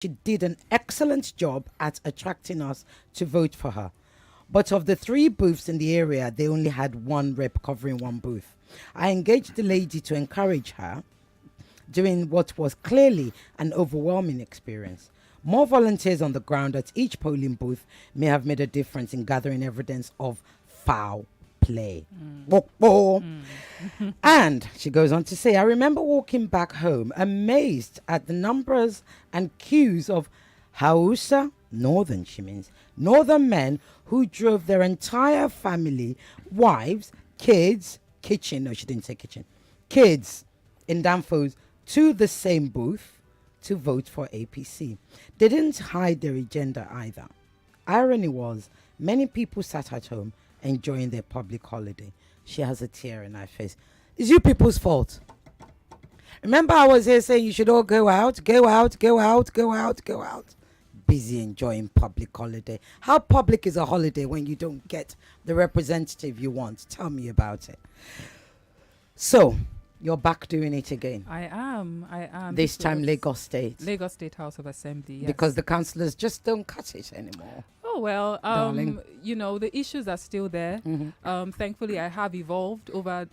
she did an excellent job at attracting us to vote for her. But of the three booths in the area, they only had one rep covering one booth. I engaged the lady to encourage her during what was clearly an overwhelming experience. More volunteers on the ground at each polling booth may have made a difference in gathering evidence of foul play. And she goes on to say, I remember walking back home amazed at the numbers and queues of Hausa, northern, she means, northern men who drove their entire family, wives, kids, kitchen, no, she didn't say kitchen, kids in Danfo's to the same booth to vote for APC. They didn't hide their agenda either. Irony was, many people sat at home enjoying their public holiday. She has a tear in her face. It's you people's fault. Remember I was here saying you should all go out, go out, go out, go out, go out. Busy enjoying public holiday. How public is a holiday when you don't get the representative you want? Tell me about it. So, you're back doing it again. I am. This time Lagos State. Lagos State House of Assembly, yes. Because the councillors just don't cut it anymore. Oh, well, Darling. you know, the issues are still there. Thankfully, I have evolved over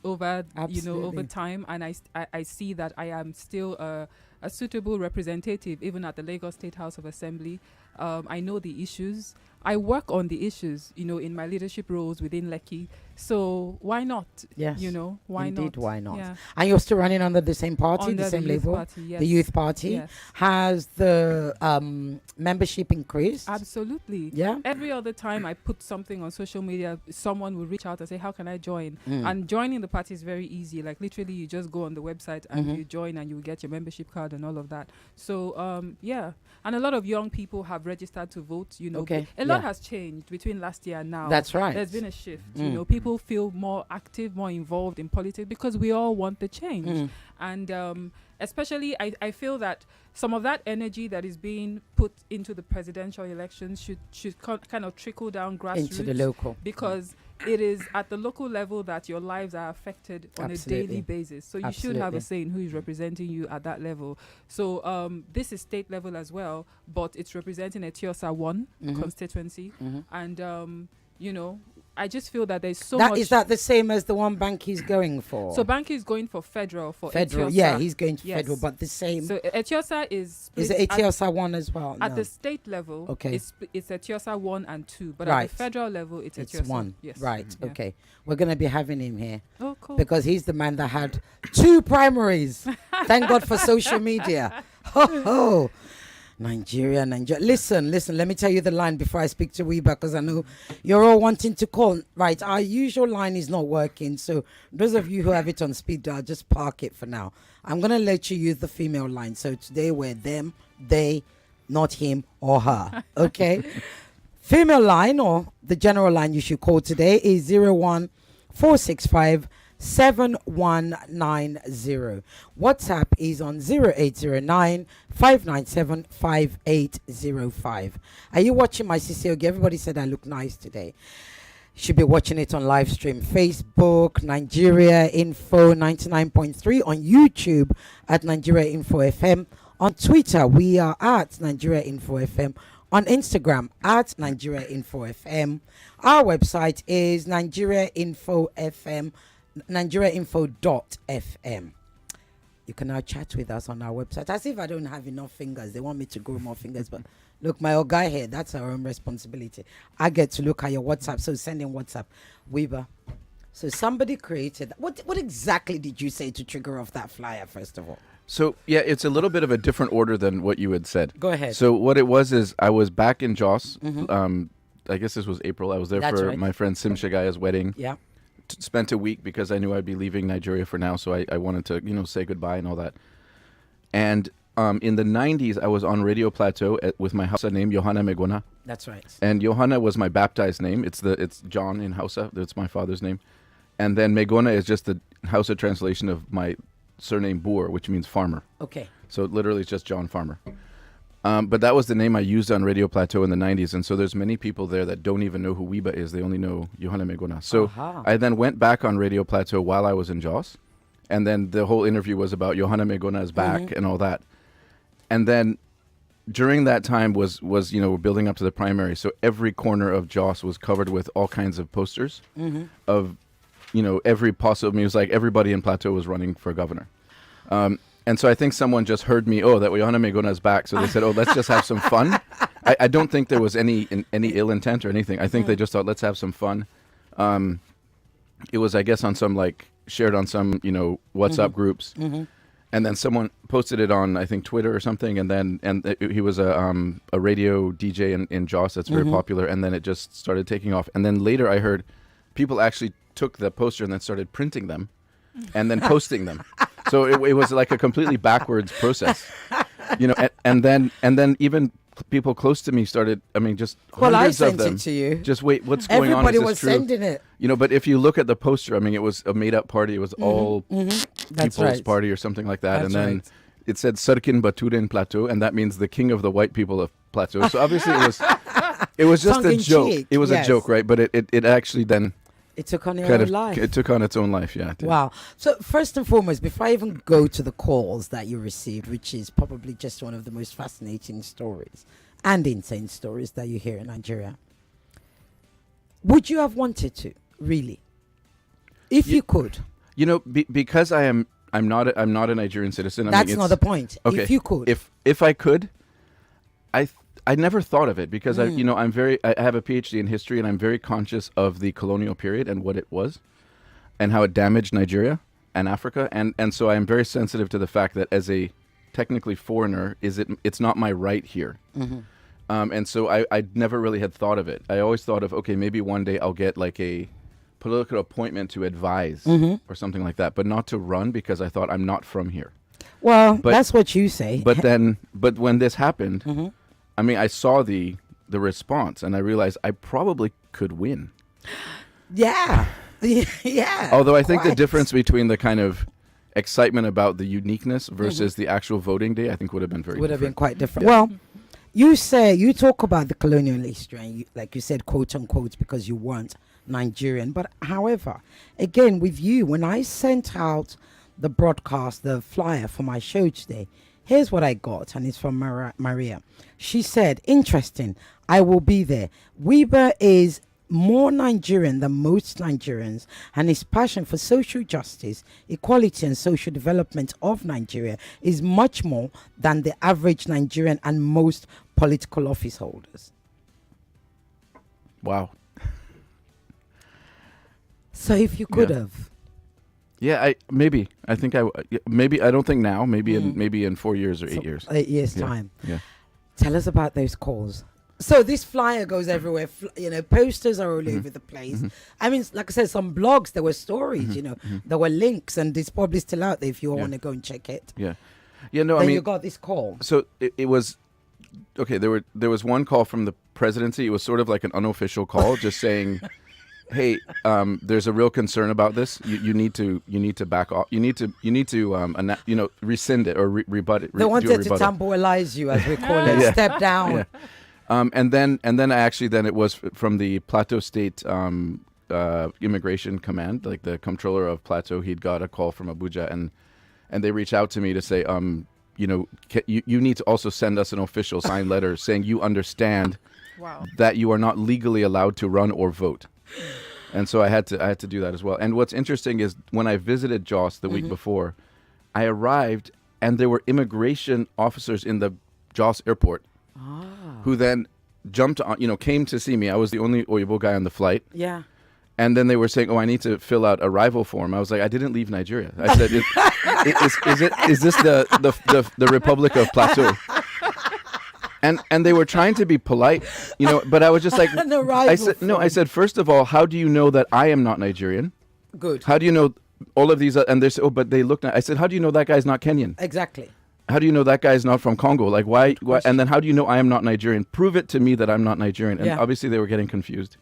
Absolutely. time, and I see that I am still a suitable representative, even at the Lagos State House of Assembly. I know the issues. I work on the issues, in my leadership roles within Lekki. So why not? Yes. Why not? Indeed, why not? Yeah. And you're still running under the same party, Under the same youth label? party, yes. The youth party? Yes. Has the membership increased? Absolutely. Yeah? Every other time I put something on social media, someone will reach out and say, how can I join? Mm. And joining the party is very easy. Like literally you just go on the website and you join and you get your membership card and all of that. So yeah. And a lot of young people have registered to vote, Okay. A lot Yeah. has changed between last year and now. That's right. There's been a shift. Mm. People feel more active, more involved in politics because we all want the change. Mm. And especially, I feel that some of that energy that is being put into the presidential elections should kind of trickle down grassroots. Into the local. Because it is at the local level that your lives are affected on Absolutely. a daily basis. So you should have Absolutely. a say in who is representing you at that level. So this is state level as well, but it's representing a Tiosa 1 constituency. And, I just feel that there's so much. Is that the same as the one Banky is going for? So Banky is going for federal for federal, Etiosa. yeah, he's going to Yes. federal, but the same. So Etiosa is Is split it Etiosa 1 as well? at No. the state level. Okay. It's Etiosa 1 and 2, but Right. at the federal level, it's It's Etiosa 1. Yes. Right, Yeah. okay. We're going to be having him here Oh, cool. because he's the man that had 2 primaries. Thank God for social media. Ho, ho. Nigeria. Listen, let me tell you the line before I speak to Wiebe, because I know you're all wanting to call. Right, our usual line is not working, so those of you who have it on speed dial, just park it for now. I'm going to let you use the female line. So today we're them, they, not him or her. Okay? Female line, or the general line you should call today, is 01465 7190. WhatsApp is on 0809 597 5805. Are you watching my CCOG? Everybody said I look nice today. Should be watching it on live stream. Facebook, Nigeria Info 99.3, on YouTube at Nigeria Info FM. On Twitter, we are at Nigeria Info FM. On Instagram, at Nigeria Info FM. Our website is Nigeria Info FM, nigeriainfo.fm. You can now chat with us on our website. As if I don't have enough fingers. They want me to grow more fingers, but look, my old guy here, that's our own responsibility. I get to look at your WhatsApp, so send in WhatsApp. Wiebe. So somebody created, what exactly did you say to trigger off that flyer, first of all? So, yeah, it's a little bit of a different order than what you had said. Go ahead. So what it was is I was back in Jos. I guess this was April. I was there That's for right. my friend Sim Shagaya's wedding. Yeah. Spent a week because I knew I'd be leaving Nigeria for now, so I wanted to, say goodbye and all that. And in the 90s, I was on Radio Plateau with my Hausa name, Johanna Megona. That's right. And Johanna was my baptized name. It's John in Hausa. That's my father's name. And then Megona is just the Hausa translation of my surname Boer, which means farmer. Okay. So literally it's just John Farmer. But that was the name I used on Radio Plateau in the 90s. And so there's many people there that don't even know who Wiebe is. They only know Johanna Megona. So Aha. I then went back on Radio Plateau while I was in Jos. And then the whole interview was about Johanna Megona is back and all that. And then during that time was we're building up to the primary, so every corner of Jos was covered with all kinds of posters of every possible. It was like everybody in Plateau was running for governor. And so I think someone just heard me, that Johanna Megona's back. So they said, let's just have some fun. I don't think there was any ill intent or anything. I think they just thought, let's have some fun. It was, I guess, on some shared on some, WhatsApp groups. And then someone posted it on, I think, Twitter or something. And then he was a radio DJ in Jos that's very popular. And then it just started taking off. And then later I heard people actually took the poster and then started printing them and then posting them. So it was like a completely backwards process, and then even people close to me started, just hundreds of them. I sent it to you. Just wait, what's going on? Everybody Is this was true? sending it. But if you look at the poster, it was a made-up party. It was all That's people's right. party or something like that. That's and then right. it said Sarkin Baturin Plateau, and that means the king of the white people of Plateau. So obviously it was just Tongue a in joke. cheek, It was yes. a joke, right? But it actually then It took on your kind own of life. it took on its own life. Yeah. It did. Wow. So first and foremost, before I even go to the calls that you received, which is probably just one of the most fascinating stories and insane stories that you hear in Nigeria, would you have wanted to, really? If you could. Because I'm not a Nigerian citizen. That's not the point. Okay. If you could. If I could, I never thought of it because I have a PhD in history and I'm very conscious of the colonial period and what it was and how it damaged Nigeria and Africa. And so I'm very sensitive to the fact that as a technically foreigner, it's not my right here. And so I never really had thought of it. I always thought of, okay, maybe one day I'll get like a political appointment to advise or something like that, but not to run because I thought I'm not from here. Well, But- that's what you say. But when this happened, I saw the response and I realized I probably could win. Yeah. Yeah. Although I think the quite. difference between the kind of excitement about the uniqueness versus the actual voting day, I think would have been very would have been different. quite different. Yeah. Well, you talk about the colonial history, and like you said, quote unquote, because you weren't Nigerian. But however, again, with you, when I sent out the broadcast, the flyer for my show today, here's what I got, and it's from Maria. She said, interesting, I will be there. Wiebe is more Nigerian than most Nigerians, and his passion for social justice, equality, and social development of Nigeria is much more than the average Nigerian and most political office holders. Wow. So if you could Yeah. have. Yeah, I think I don't think now, maybe in 4 years or 8 years. 8 years' Yeah. time. Yeah. Tell us about those calls. So this flyer goes everywhere. Posters are all over the place. I mean, like I said, some blogs, there were stories, there were links, and it's probably still out there if you want to go and check it. Yeah. Yeah, no, Then you got this call. So it was okay. There was one call from the presidency. It was sort of like an unofficial call, just saying, "Hey, there's a real concern about this. You need to back off. You need to rescind it or rebut it." They wanted to tambolize you, as we call it. Yeah. Step down. Yeah. And then it was from the Plateau State Immigration Command, like the comptroller of Plateau. He'd got a call from Abuja, and they reached out to me to say, you need to also send us an official signed letter saying you understand that you are not legally allowed to run or vote. And so I had to do that as well. And what's interesting is when I visited Jos the week before, I arrived and there were immigration officers in the Jos airport who then jumped on, came to see me. I was the only Oyibo guy on the flight. Yeah. And then they were saying, "Oh, I need to fill out a arrival form." I was like, "I didn't leave Nigeria." I said, "Is this the Republic of Plateau?" And they were trying to be polite, but I was just like, An arrival I said, "No." I said, "First of all, how do you know that I am not Nigerian? Good. How do you know all of these?" And they said, "Oh, but they look." I said, "How do you know that guy's not Kenyan? Exactly. How do you know that guy's not from Congo? Like, why? And then how do you know I am not Nigerian? Prove it to me that I'm not Nigerian." And obviously they were getting confused.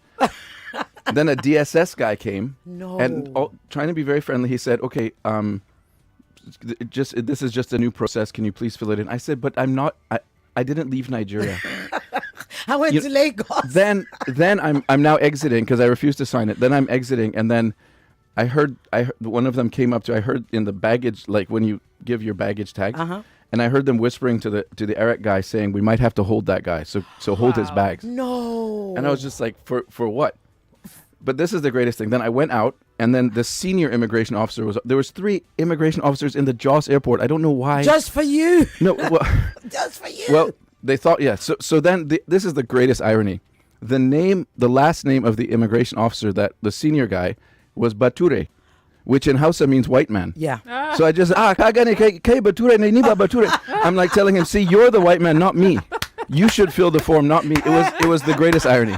Then a DSS guy came and trying to be very friendly. He said, "Okay, this is just a new process. Can you please fill it in?" I said, "But I'm not. I didn't leave Nigeria." I went to Lagos. Then I'm now exiting because I refused to sign it. Then I'm exiting, and then I heard one of them came up to. I heard in the baggage, like when you give your baggage tag, and I heard them whispering to the Eric guy saying, "We might have to hold that guy, so hold his bags." No. And I was just like, for what? But this is the greatest thing. Then I went out, and then the senior immigration officer there was 3 immigration officers in the Jos airport. I don't know why. Just for you. No, well, Just for you. well, they thought, yeah. So then this is the greatest irony. The last name of the immigration officer, that the senior guy, was Bature, which in Hausa means white man. Yeah. So I just Bature. I'm like telling him, see, you're the white man, not me. You should fill the form, not me. It was the greatest irony.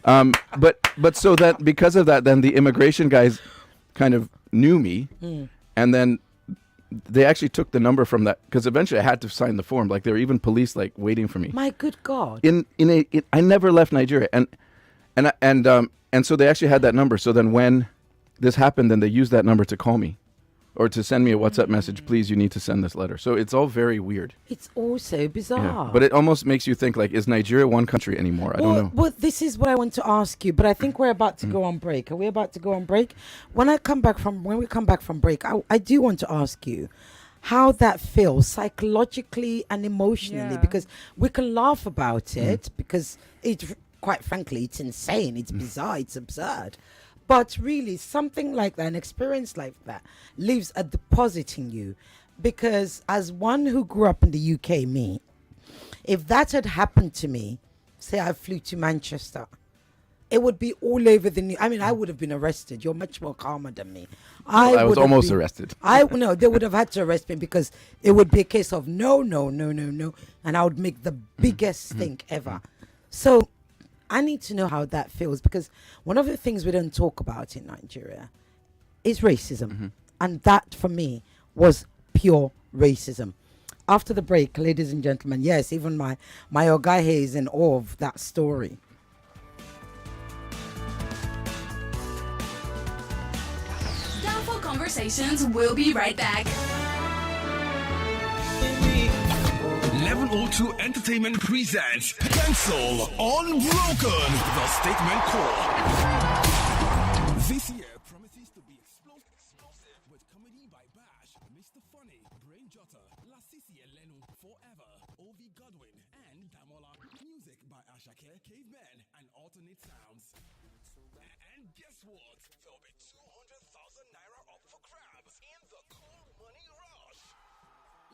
But so that because of that, then the immigration guys kind of knew me, and then they actually took the number from that, because eventually I had to sign the form. Like there were even police like waiting for me. My good God. I never left Nigeria, and so they actually had that number. So then when this happened, then they used that number to call me, or to send me a WhatsApp message. Please, you need to send this letter. So it's all very weird. It's also bizarre. Yeah. But it almost makes you think, like, is Nigeria one country anymore? I don't know. Well, this is what I want to ask you, but I think we're about to go on break. Are we about to go on break? When we come back from break, I do want to ask you how that feels psychologically and emotionally, Yeah. because we can laugh about it because quite frankly, it's insane, it's bizarre, it's absurd. But really, something like that, an experience like that, leaves a deposit in you. Because as one who grew up in the UK, if that had happened to me, say I flew to Manchester, it would be all over the news. I mean, I would have been arrested. You're much more calmer than me. I was almost arrested. No, they would have had to arrest me, because it would be a case of no, and I would make the biggest thing ever. So I need to know how that feels, because one of the things we don't talk about in Nigeria is racism. And that, for me, was pure racism. After the break, ladies and gentlemen, yes, even my Oga here is in awe of that story. Downfall Conversations will be right back. 1102 Entertainment presents Pencil Unbroken, the statement call. This year promises to be explosive with comedy by Bash, Mr. Funny, Brain Jotter, Lasisi Elenu, Forever, Ovi Godwin, and Damola. Music by Ashake, Caveman, and Alternate Sounds. And guess what? There'll be 200,000 naira up for grabs in the Cool Money Rush.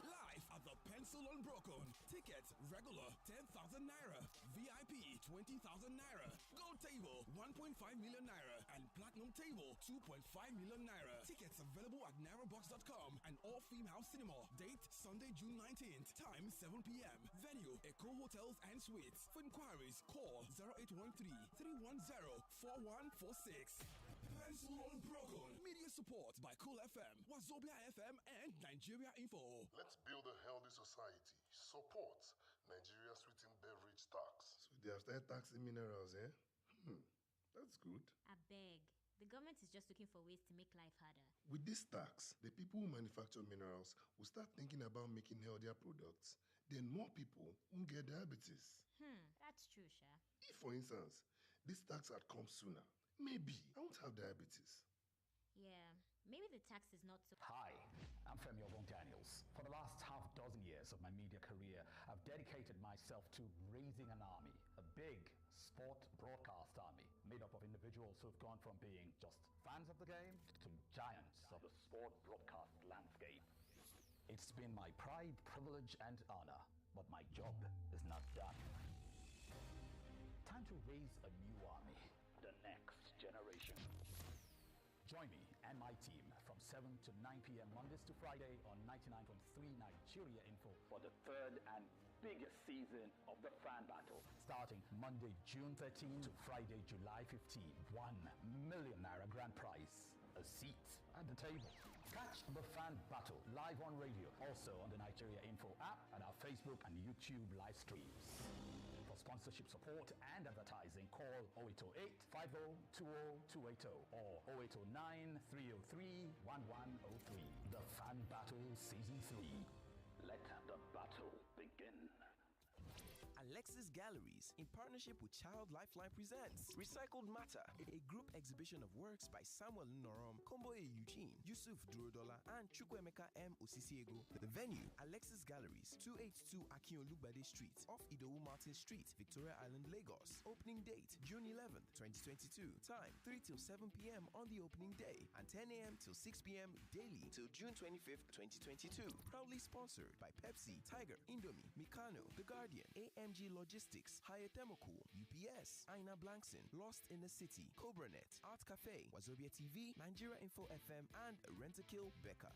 Live at the Pencil Unbroken. Tickets regular 10,000 naira, VIP 20,000 naira, gold table 1.5 million naira, and platinum table 2.5 million naira. Tickets available at nairabox.com and all Theme House Cinema. Date Sunday, June 19th. Time 7 p.m. Venue Eco Hotels and Suites. For inquiries, call 0813-310-4146. Pencil Unbroken. Media support by Cool FM, Wazobia FM, and Nigeria Info. Let's build a healthy society. Support Nigeria's sweetened beverage tax. So they have started taxing minerals, eh? That's good. I beg. The government is just looking for ways to make life harder. With this tax, the people who manufacture minerals will start thinking about making healthier products. Then more people won't get diabetes. That's true, Sha. If, for instance, this tax had come sooner, maybe I won't have diabetes. Yeah, maybe the tax is not so... Hi, I'm Femi Daniels. For the last half dozen years of my media career, I've dedicated myself to raising an army, a big sport broadcast army, made up of individuals who've gone from being just fans of the game to giants of the sport broadcast landscape. It's been my pride, privilege, and honor, but my job is not done. Time to raise a new army, the next generation. Join me and my team from 7 to 9 p.m. Mondays to Friday on 99.3 Nigeria Info for the third and biggest season of the Fan Battle. Starting Monday, June 13 to Friday, July 15. 1 million naira grand prize. A seat at the table. Catch the Fan Battle live on radio, also on the Nigeria Info app and our Facebook and YouTube live streams. For sponsorship support and advertising, call 0808 50 20280 or 0809 303 1103. The Fan Battle Season 3. Let the battle begin. Alexis Galleries, in partnership with Child Lifeline, presents Recycled Matter, a group exhibition of works by Samuel Norom, Komboe Eugene, Yusuf Durodola, and Chukwemeka M. Osisiego. The venue, Alexis Galleries, 282 Akiolugbade Street, off Idowu Martin Street, Victoria Island, Lagos. Opening date, June 11th, 2022. Time, 3 till 7 p.m. on the opening day, and 10 a.m. till 6 p.m. daily till June 25th, 2022. Proudly sponsored by Pepsi, Tiger, Indomie, Mikano, The Guardian, AMG Logistics, Hyatt Thermocool, UPS, Aina Blankson, Lost in the City, CobraNet, Art Cafe, Wazobia TV, Nigeria Info FM, and Rentakill Becca.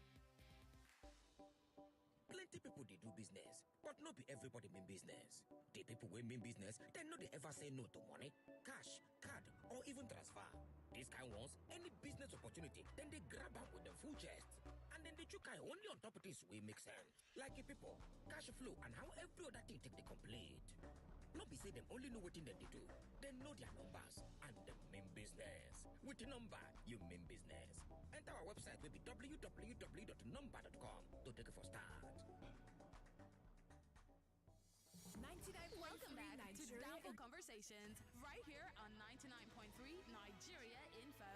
Plenty people they do business, but not be everybody mean business. The people wey mean business, they know they ever say no to money, cash, card, or even transfer. These kind ones, any business opportunity, then they grab up with the full chest. And then they chook eye only on top of this way make sense. Like a people, cash flow, and how every other thing take they complete. Not be say them only know what thing that they do. They know their numbers and the mean business. With the number, you mean business. Enter our website will be www.number.com to take it for start. 99.3 Welcome back to Downfall Conversations, right here on 99.3 Nigeria Info.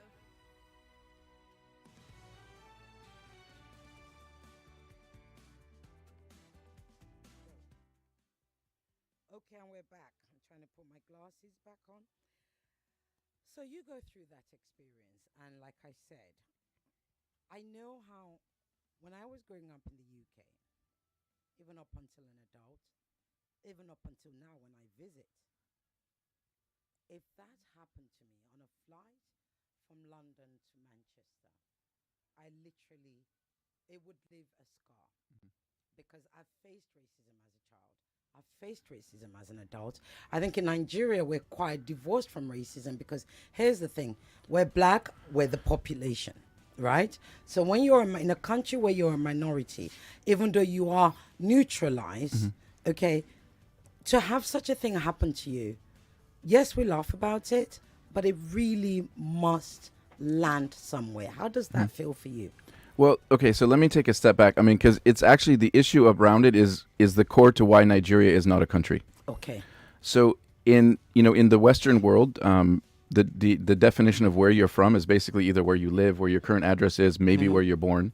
Okay, and we're back. I'm trying to put my glasses back on. So you go through that experience, and like I said, I know how, when I was growing up in the UK, even up until an adult, even up until now when I visit, if that happened to me on a flight from London to Manchester, I literally, it would leave a scar. Because I've faced racism as a child. I've faced racism as an adult. I think in Nigeria, we're quite divorced from racism because here's the thing. We're black, we're the population, right? So when you're in a country where you're a minority, even though you are neutralized, okay, to have such a thing happen to you, yes, we laugh about it, but it really must land somewhere. How does that feel for you? Well, okay, so let me take a step back. I mean, because it's actually the issue around it is the core to why Nigeria is not a country. Okay. So in the Western world, the definition of where you're from is basically either where you live, where your current address is, maybe where you're born.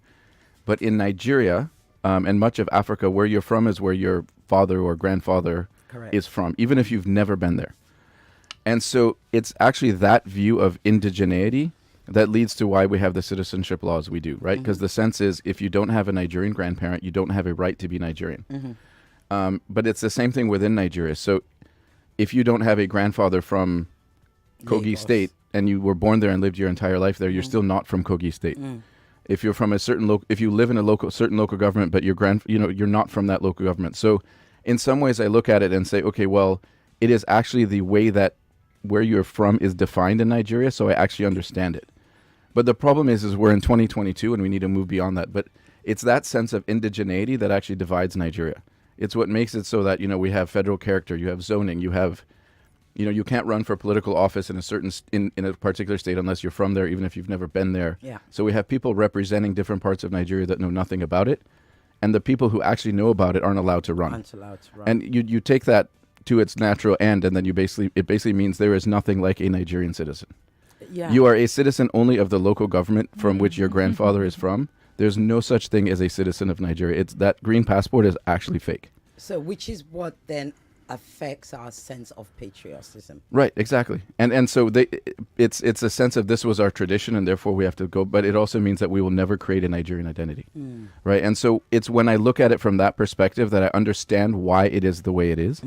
But in Nigeria and much of Africa, where you're from is where your father or grandfather is from, even if you've never been there. And so it's actually that view of indigeneity that leads to why we have the citizenship laws we do, right? Because the sense is if you don't have a Nigerian grandparent, you don't have a right to be Nigerian. But it's the same thing within Nigeria. So if you don't have a grandfather from Kogi State and you were born there and lived your entire life there, you're still not from Kogi State. If you're from a certain if you live in a certain local government, but you're not from that local government. So in some ways I look at it and say, okay, well, it is actually the way that where you're from is defined in Nigeria, so I actually understand it. But the problem is we're in 2022 and we need to move beyond that. But it's that sense of indigeneity that actually divides Nigeria. It's what makes it so that, we have federal character, you have zoning, you have, you can't run for political office in a certain, in a particular state unless you're from there, even if you've never been there. Yeah. So we have people representing different parts of Nigeria that know nothing about it. And the people who actually know about it aren't allowed to run. And you take that to its natural end, and then it basically means there is nothing like a Nigerian citizen. Yeah. You are a citizen only of the local government from which your grandfather is from. There's no such thing as a citizen of Nigeria. It's that green passport is actually fake. So which is what then affects our sense of patriotism. Right, exactly. And so it's a sense of this was our tradition and therefore we have to go, but it also means that we will never create a Nigerian identity. Right? And so it's when I look at it from that perspective that I understand why it is the way it is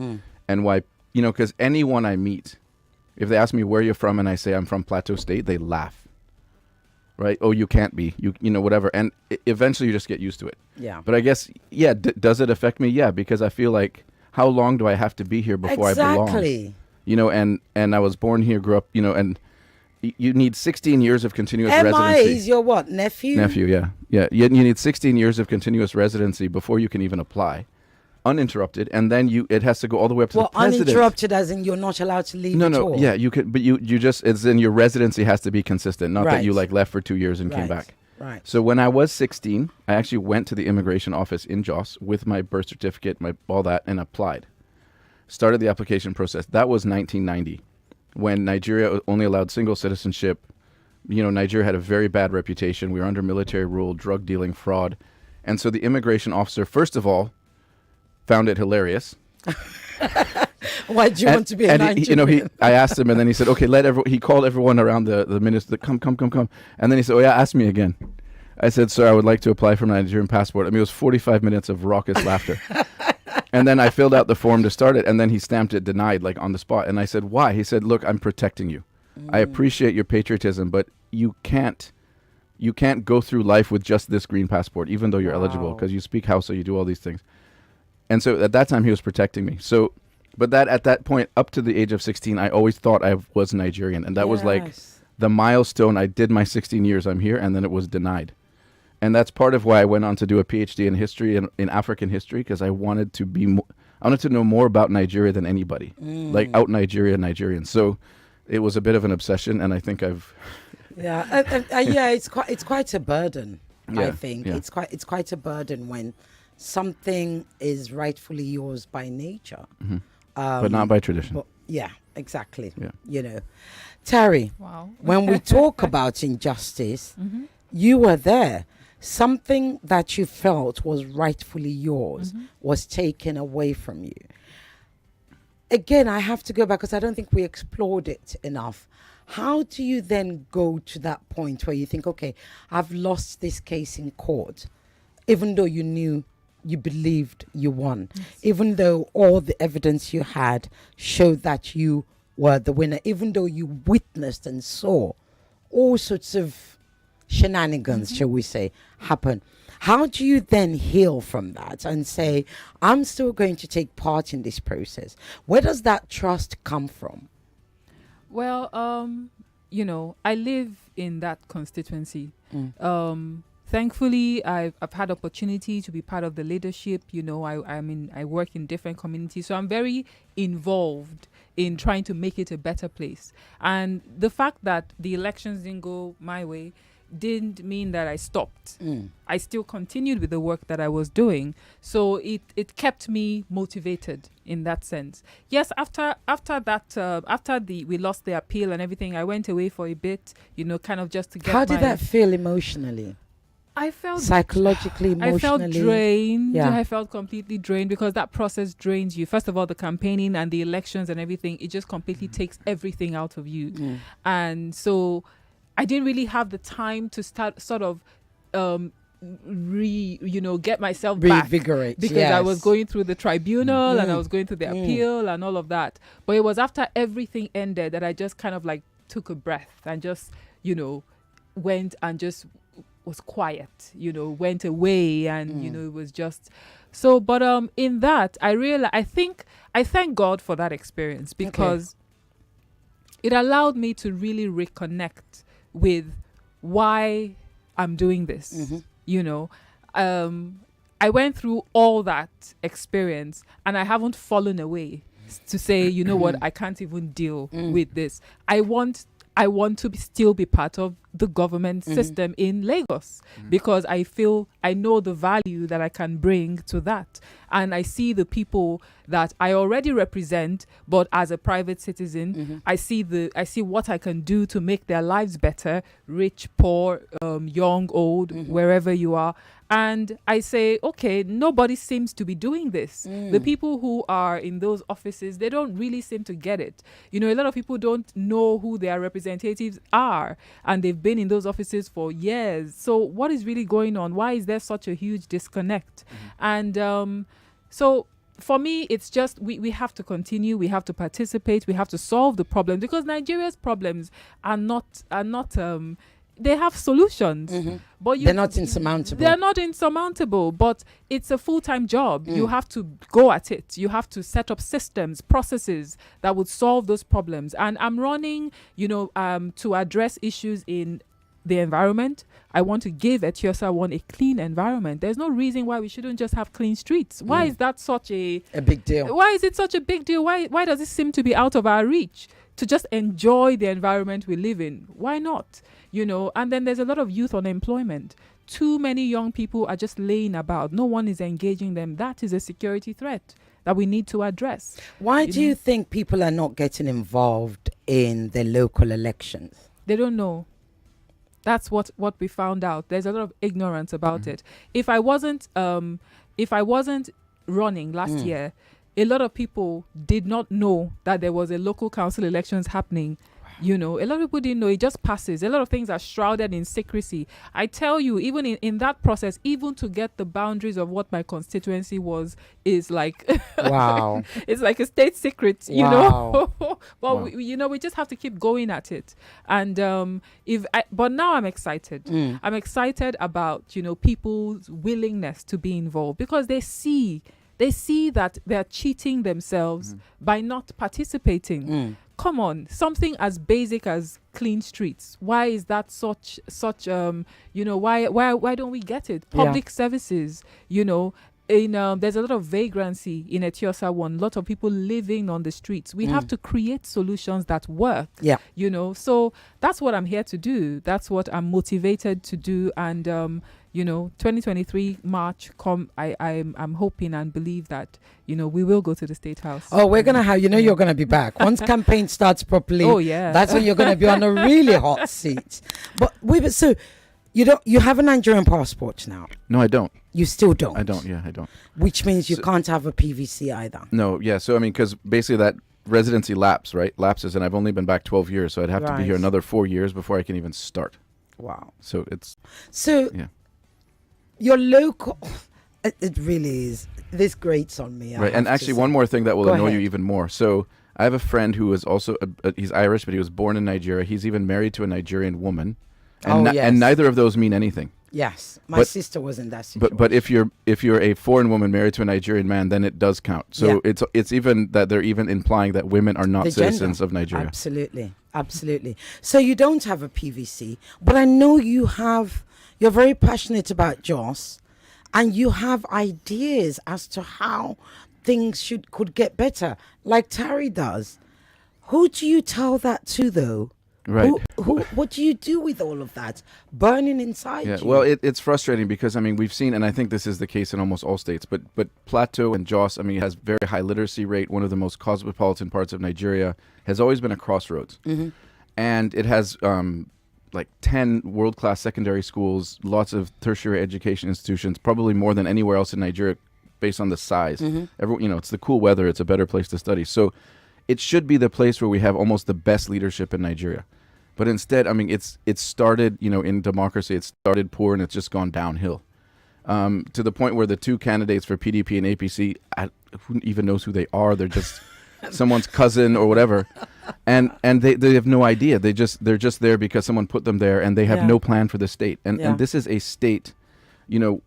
and why, because anyone I meet, if they ask me where you're from and I say I'm from Plateau State, they laugh. Right? Oh, you can't be. Whatever. And eventually you just get used to it. Yeah. But I guess, does it affect me? Yeah, because I feel like, how long do I have to be here before I belong? Exactly. And I was born here, grew up, and you need 16 years of continuous residency. Is your what? Nephew? Nephew, yeah. Yeah. You need 16 years of continuous residency before you can even apply. Uninterrupted, and then it has to go all the way up to the president. Uninterrupted as in you're not allowed to leave at all. Yeah, you can, but you just, it's in your residency has to be consistent, not that you left for 2 years and came back. Right. So when I was 16, I actually went to the immigration office in Jos with my birth certificate, all that, and applied. started the application process. That was 1990, when Nigeria only allowed single citizenship. You know, Nigeria had a very bad reputation. We were under military rule, drug dealing, fraud. And so the immigration officer, first of all, found it hilarious. Why do you want to be a Nigerian? I asked him, and then he said, okay, he called everyone around the minister, come. And then he said, oh yeah, ask me again. I said, sir, I would like to apply for my Nigerian passport. I mean, it was 45 minutes of raucous laughter. And then I filled out the form to start it, and then he stamped it denied, like on the spot. And I said, why? He said, look, I'm protecting you. I appreciate your patriotism, but you can't go through life with just this green passport, even though you're eligible, because you speak Hausa, you do all these things. And so at that time, he was protecting me. So, but at that point, up to the age of 16, I always thought I was Nigerian. And that was like the milestone. I did my 16 years, I'm here, and then it was denied. And that's part of why I went on to do a PhD in history, in African history, because I wanted to I wanted to know more about Nigeria than anybody, like out Nigerians. So it was a bit of an obsession, and I think I've... it's quite a burden, Yeah, I think. yeah. It's quite a burden when something is rightfully yours by nature. but not by tradition. But yeah, exactly. Yeah. You know. Tari, Wow. when we talk about injustice, you were there. Something that you felt was rightfully yours was taken away from you. Again, I have to go back because I don't think we explored it enough. How do you then go to that point where you think, okay, I've lost this case in court, even though you believed you won, even though all the evidence you had showed that you were the winner, even though you witnessed and saw all sorts of shenanigans, shall we say, happen. How do you then heal from that and say, I'm still going to take part in this process? Where does that trust come from? Well, I live in that constituency. Thankfully, I've had opportunity to be part of the leadership. I work in different communities, so I'm very involved in trying to make it a better place. And the fact that the elections didn't go my way didn't mean that I stopped. I still continued with the work that I was doing. So it kept me motivated in that sense. Yes, after we lost the appeal and everything, I went away for a bit, kind of just to get How did that feel emotionally? I felt psychologically, emotionally. I felt drained. Yeah. I felt completely drained because that process drains you. First of all, the campaigning and the elections and everything, it just completely takes everything out of you. And so I didn't really have the time to start sort of get myself back, revigorate, because I was going through the tribunal and I was going through the appeal and all of that. But it was after everything ended that I just kind of like took a breath and just went and just was quiet, went away, and it was just so. But in that I thank God for that experience, because it allowed me to really reconnect with why I'm doing this. I went through all that experience and I haven't fallen away to say, what, I can't even deal with this. I want to still be part of the government system in Lagos, because I know the value that I can bring to that. And I see the people that I already represent, but as a private citizen, I see what I can do to make their lives better, rich, poor, young, old, wherever you are. And I say, okay, nobody seems to be doing this. The people who are in those offices, they don't really seem to get it. A lot of people don't know who their representatives are, and they've been in those offices for years. So what is really going on? Why is there such a huge disconnect? And so for me, it's just we have to continue. We have to participate. We have to solve the problems, because Nigeria's problems are not they have solutions, but they're not insurmountable. They're not insurmountable, but it's a full-time job. You have to go at it. You have to set up systems, processes that would solve those problems. And I'm running, to address issues in the environment. I want to give Etiosa One a clean environment. There's no reason why we shouldn't just have clean streets. Why is that such a big deal? Why is it such a big deal? Why does it seem to be out of our reach to just enjoy the environment we live in? Why not? And then there's a lot of youth unemployment. Too many young people are just laying about. No one is engaging them. That is a security threat. that we need to address. Why do you think people are not getting involved in the local elections? They don't know. That's what we found out. There's a lot of ignorance about it. If I wasn't running last year, a lot of people did not know that there was a local council elections happening. A lot of people didn't know. It just passes. A lot of things are shrouded in secrecy. I tell you, even in that process, even to get the boundaries of what my constituency was, is like, wow. It's like a state secret, Wow. But Wow. we just have to keep going at it. And but now I'm excited. I'm excited about people's willingness to be involved, because they see that they're cheating themselves by not participating. Come on, something as basic as clean streets. Why is that such why don't we get it? Public services, there's a lot of vagrancy in Etiosa 1, a lot of people living on the streets. We have to create solutions that work. Yeah. So that's what I'm here to do. That's what I'm motivated to do. And 2023 March I'm hoping and believe that we will go to the State House. Oh, we're gonna have you're gonna be back once campaign starts properly. Oh yeah, that's when you're gonna be on a really hot seat. But so you have a Nigerian passport now? No, I don't. You still don't? I don't. Yeah, I don't. Which means you can't have a PVC either. No, yeah. So because basically that residency lapses, and I've only been back 12 years, so I'd have to be here another 4 years before I can even start. Wow. So yeah. Your local, it really is. This grates on me. Right, and actually one more thing that will annoy you even more. So I have a friend who is also, he's Irish, but he was born in Nigeria. He's even married to a Nigerian woman. And, and neither of those mean anything. Yes, my sister was in that situation. But if you're a foreign woman married to a Nigerian man, then it does count. So it's even that they're even implying that women are not citizens of Nigeria. Absolutely. So you don't have a PVC, but I know you're very passionate about Jos, and you have ideas as to how things could get better, like Tari does. Who do you tell that to, though? Right. What do you do with all of that burning inside you? Well, it's frustrating because we've seen, and I think this is the case in almost all states, but Plateau and Jos, it has very high literacy rate. One of the most cosmopolitan parts of Nigeria, has always been a crossroads, and it has like 10 world-class secondary schools, lots of tertiary education institutions, probably more than anywhere else in Nigeria, based on the size. It's the cool weather. It's a better place to study. So it should be the place where we have almost the best leadership in Nigeria. But instead, it started, in democracy, it started poor and it's just gone downhill. To the point where the two candidates for PDP and APC, who even knows who they are? They're just someone's cousin or whatever. And they have no idea. They're just there because someone put them there, and they have no plan for the state. And this is a state,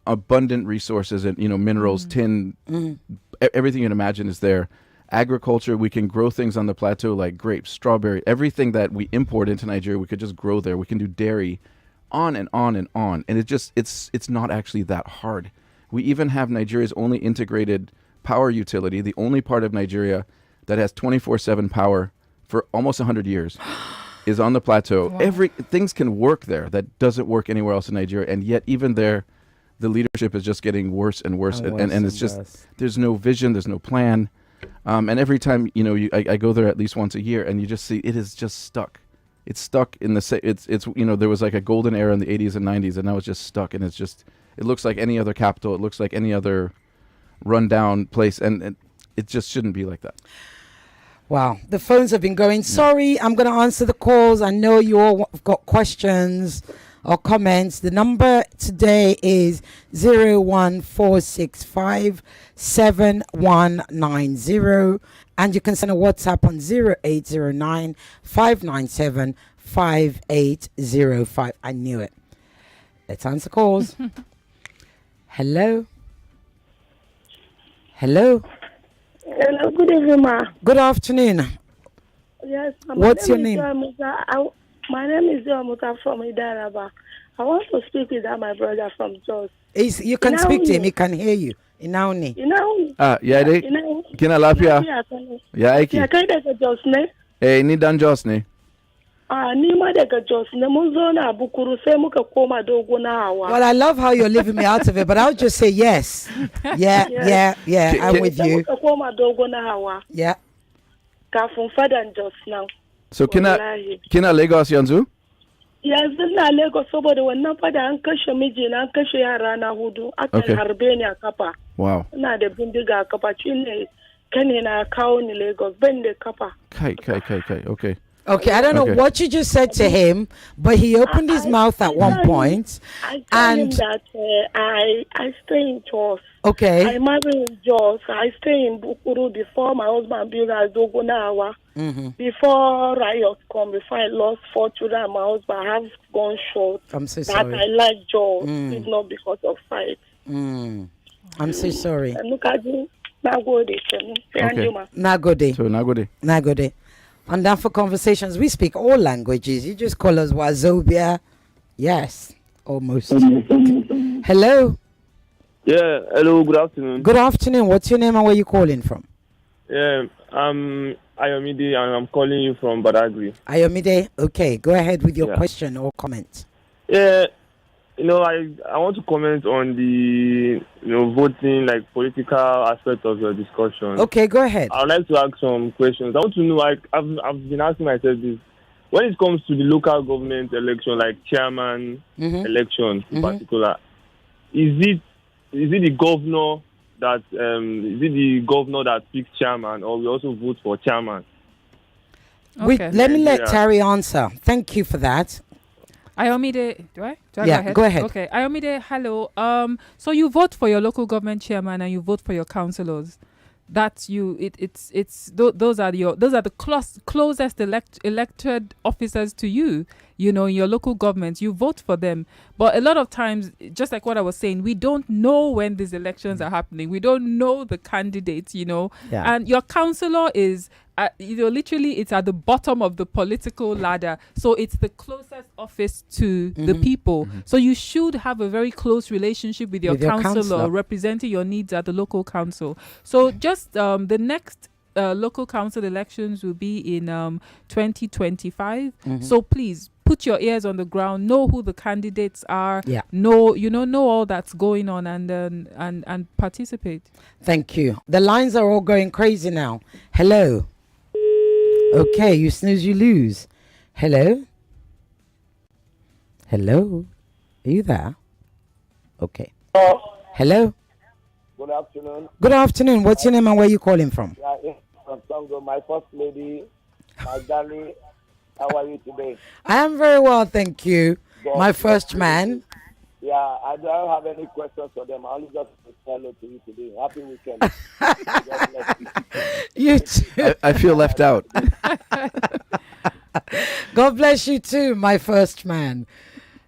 abundant resources and, minerals, tin, everything you can imagine is there. Agriculture, we can grow things on the plateau like grapes, strawberry, everything that we import into Nigeria, we could just grow there. We can do dairy, on and on and on. And it's not actually that hard. We even have Nigeria's only integrated power utility, the only part of Nigeria that has 24/7 power for almost 100 years, is on the plateau. Wow. Things can work there that doesn't work anywhere else in Nigeria, and yet even there, the leadership is just getting worse and worse, and it's just there's no vision, there's no plan. And every time I go there at least once a year, and you just see it is just stuck. It's stuck in the there was like a golden era in the 80s and 90s, and now it's just stuck, and it looks like any other capital. It looks like any other rundown place, and it just shouldn't be like that. Wow, the phones have been going. Sorry, I'm going to answer the calls. I know you all have got questions or comments. The number today is 01465 7190, and you can send a WhatsApp on 0809 597 5805. I knew it. Let's answer calls. Hello. Hello, good evening, ma. Good afternoon. Yes, what's your name? My name is Joamuta from Idaraba. I want to speak with my brother from Jos. You can speak to him. He can hear you. Inauni. Yeah, Kina lapia. Ya aiki. Ya kai daga Jos ne? Ni dan Jos ne. Ni ma daga Jos ne mun zo na Bukuru sai muka koma Dogo na Hawa. Well, I love how you're leaving me out of it, but I'll just say yes. Yeah, yeah, I'm with Sai you. muka koma Dogo na Hawa. Yeah. Kafin fadan Jos nan. So kina Lagos yanzu? Yanzu na Lagos saboda wannan fada an kashe mijina an kashe yara na hudu aka harbe ni a kafa. Wow. Ina da bindiga a kafa shine kane na kawo ni Lagos ban da kafa. Kai. Okay. Okay, I don't know what you just said to him, but he opened his mouth at one point. I tell him that I stay in Jos. Okay. I married in Jos. I stay in Bukuru before my husband built a Dogonawa. Before riots come, before I lost 4 children and my husband, I have gone short. I'm so that sorry. I like Jos. It's not because of fight. I'm so sorry. Look at you. Nagode. Nagode. So Nagode. Nagode. And then for conversations, we speak all languages. You just call us Wazobia. Yes, almost. Hello. Yeah, hello, good afternoon. Good afternoon. What's your name and where you calling from? Yeah, I'm Ayomide and I'm calling you from Badagry. Ayomide, okay. Go ahead with your question or comment. Yeah, I want to comment on the voting, like political aspect of your discussion. Okay, go ahead. I'd like to ask some questions. I want to know, I've been asking myself this. When it comes to the local government election, like chairman election in particular, is it the governor that picks chairman, or we also vote for chairman? Okay. Let me let Tari answer. Thank you for that. Ayomide, do I yeah, go ahead? Go ahead. Okay, Ayomide, hello. So you vote for your local government chairman and you vote for your councillors. That's you. Those are the closest elected officers to you. In your local government, you vote for them. But a lot of times, just like what I was saying, we don't know when these elections are happening. We don't know the candidates. And your councillor is. Literally, it's at the bottom of the political ladder. So it's the closest office to the people. So you should have a very close relationship with your councillor, representing your needs at the local council. So just the next local council elections will be in 2025. So please put your ears on the ground, know who the candidates are, know all that's going on, and participate. Thank you. The lines are all going crazy now. Hello. Okay, you snooze, you lose. Hello? Hello? Are you there? Okay. Hello? Good afternoon. Good afternoon. What's your name and where are you calling from? Yeah, from Congo. My first lady, my darling. How are you today? I am very well, thank you. My first man. Yeah, I don't have any questions for them. I only just say hello to you today. Happy weekend. You too. I feel left out. God bless you too, my first man.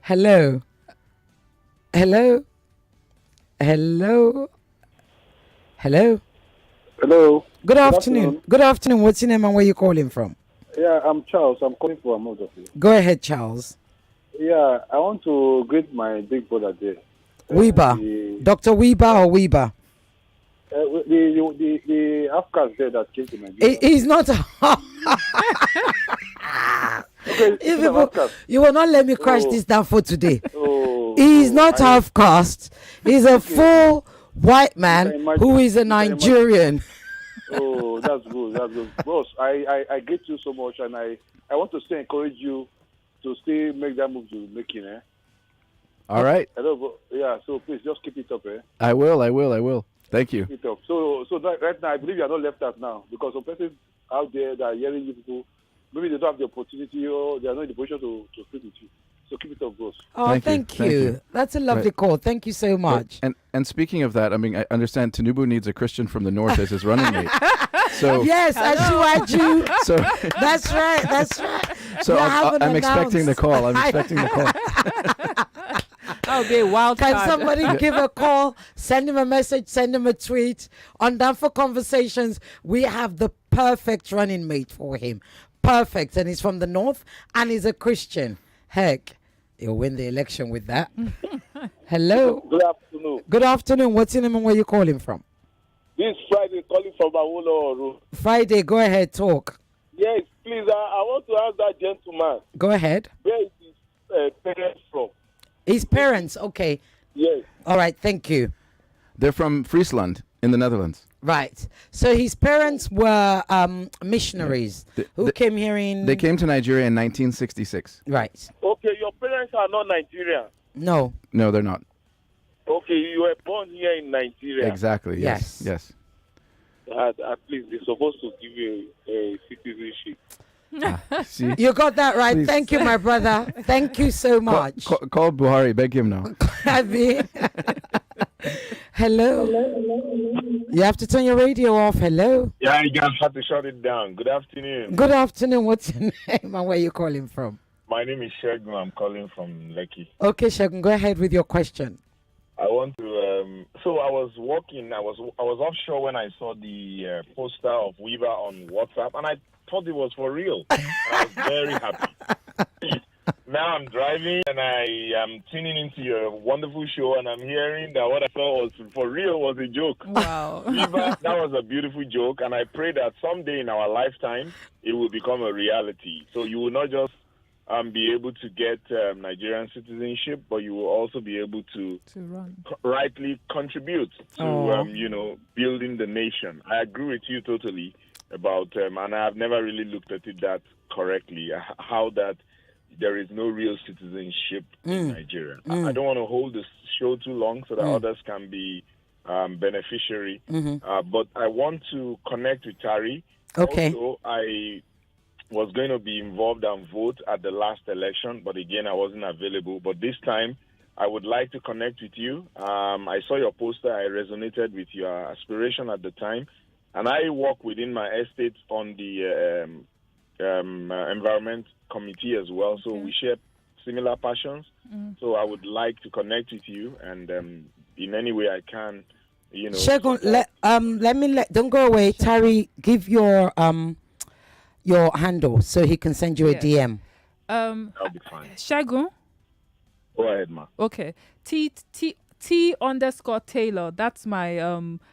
Hello. Hello. Hello. Hello. Hello. Good afternoon. Good afternoon. What's your name and where you calling from? Yeah, I'm Charles. I'm calling from Amodofi. Go ahead, Charles. Yeah, I want to greet my big brother there. Wiebe. Dr. Wiebe or Wiebe? The Afghans there that came to Nigeria. He's not. You will not let me crash this down for today. He's not half caste. He's a full white man who is a Nigerian. Oh, that's good. That's good. Boss, I get you so much, and I want to still encourage you to still make that move you're making, eh? All right. Yeah, so please just keep it up, eh? I will. Thank you. Keep it up. So right now, I believe you are not left out now, because some persons out there that are hearing you people, maybe they don't have the opportunity or they are not in the position to speak with you. So keep it up, boss. Oh, thank you. That's a lovely call. Thank you so much. And speaking of that, I mean, I understand Tinubu needs a Christian from the north as his running mate. So yes, Ashiwaju. So that's right. So I'm expecting the call. That would be a wild Can card. somebody give a call, send him a message, send him a tweet? On Down for Conversations, we have the perfect running mate for him. Perfect. And he's from the north and he's a Christian. Heck, he'll win the election with that. Hello. Good afternoon. Good afternoon. What's your name and where you calling from? This Friday, calling from Awolo. Friday, go ahead, talk. Yes, please. Please, I want to ask that gentleman, Go ahead. where is his parents from? His parents, okay. Yes. All right, thank you. They're from Friesland in the Netherlands. Right. So his parents were missionaries who came here in... They came to Nigeria in 1966. Right. Okay, your parents are not Nigerian. No. No, they're not. Okay, you were born here in Nigeria. Exactly. Yes. Yes. At least they're supposed to give you a citizenship. See? You got that right. Please. Thank you, my brother. Thank you so much. Call Buhari. Beg him now. Abi. Hello. You have to turn your radio off. Hello. Yeah, you guys have to shut it down. Good afternoon. Good afternoon. What's your name and where are you calling from? My name is Shegun. I'm calling from Lekki. Okay, Shagun, go ahead with your question. I want to. So I was walking. I was offshore when I saw the poster of Wiebe on WhatsApp, and I thought it was for real. And I was very happy. Now I'm driving and I am tuning into your wonderful show, and I'm hearing that what I thought was for real was a joke. Wow. Wiebe, that was a beautiful joke, and I pray that someday in our lifetime it will become a reality. So you will not just be able to get Nigerian citizenship, but you will also be able to run. Rightly contribute to building the nation. I agree with you totally about, and I have never really looked at it that correctly, how that there is no real citizenship in Nigeria. I don't want to hold this show too long so that others can be beneficiary, but I want to connect with Tari. Okay. Also, I was going to be involved and vote at the last election, but again, I wasn't available. But this time, I would like to connect with you. I saw your poster. I resonated with your aspiration at the time. And I work within my estate on the environment committee as well. So we share similar passions. So I would like to connect with you, and in any way I can, Shagun, don't go away. Tari, give your handle so he can send you a DM. That'll be fine. Shagun. Go ahead, ma. Okay. T_Taylaur. That's my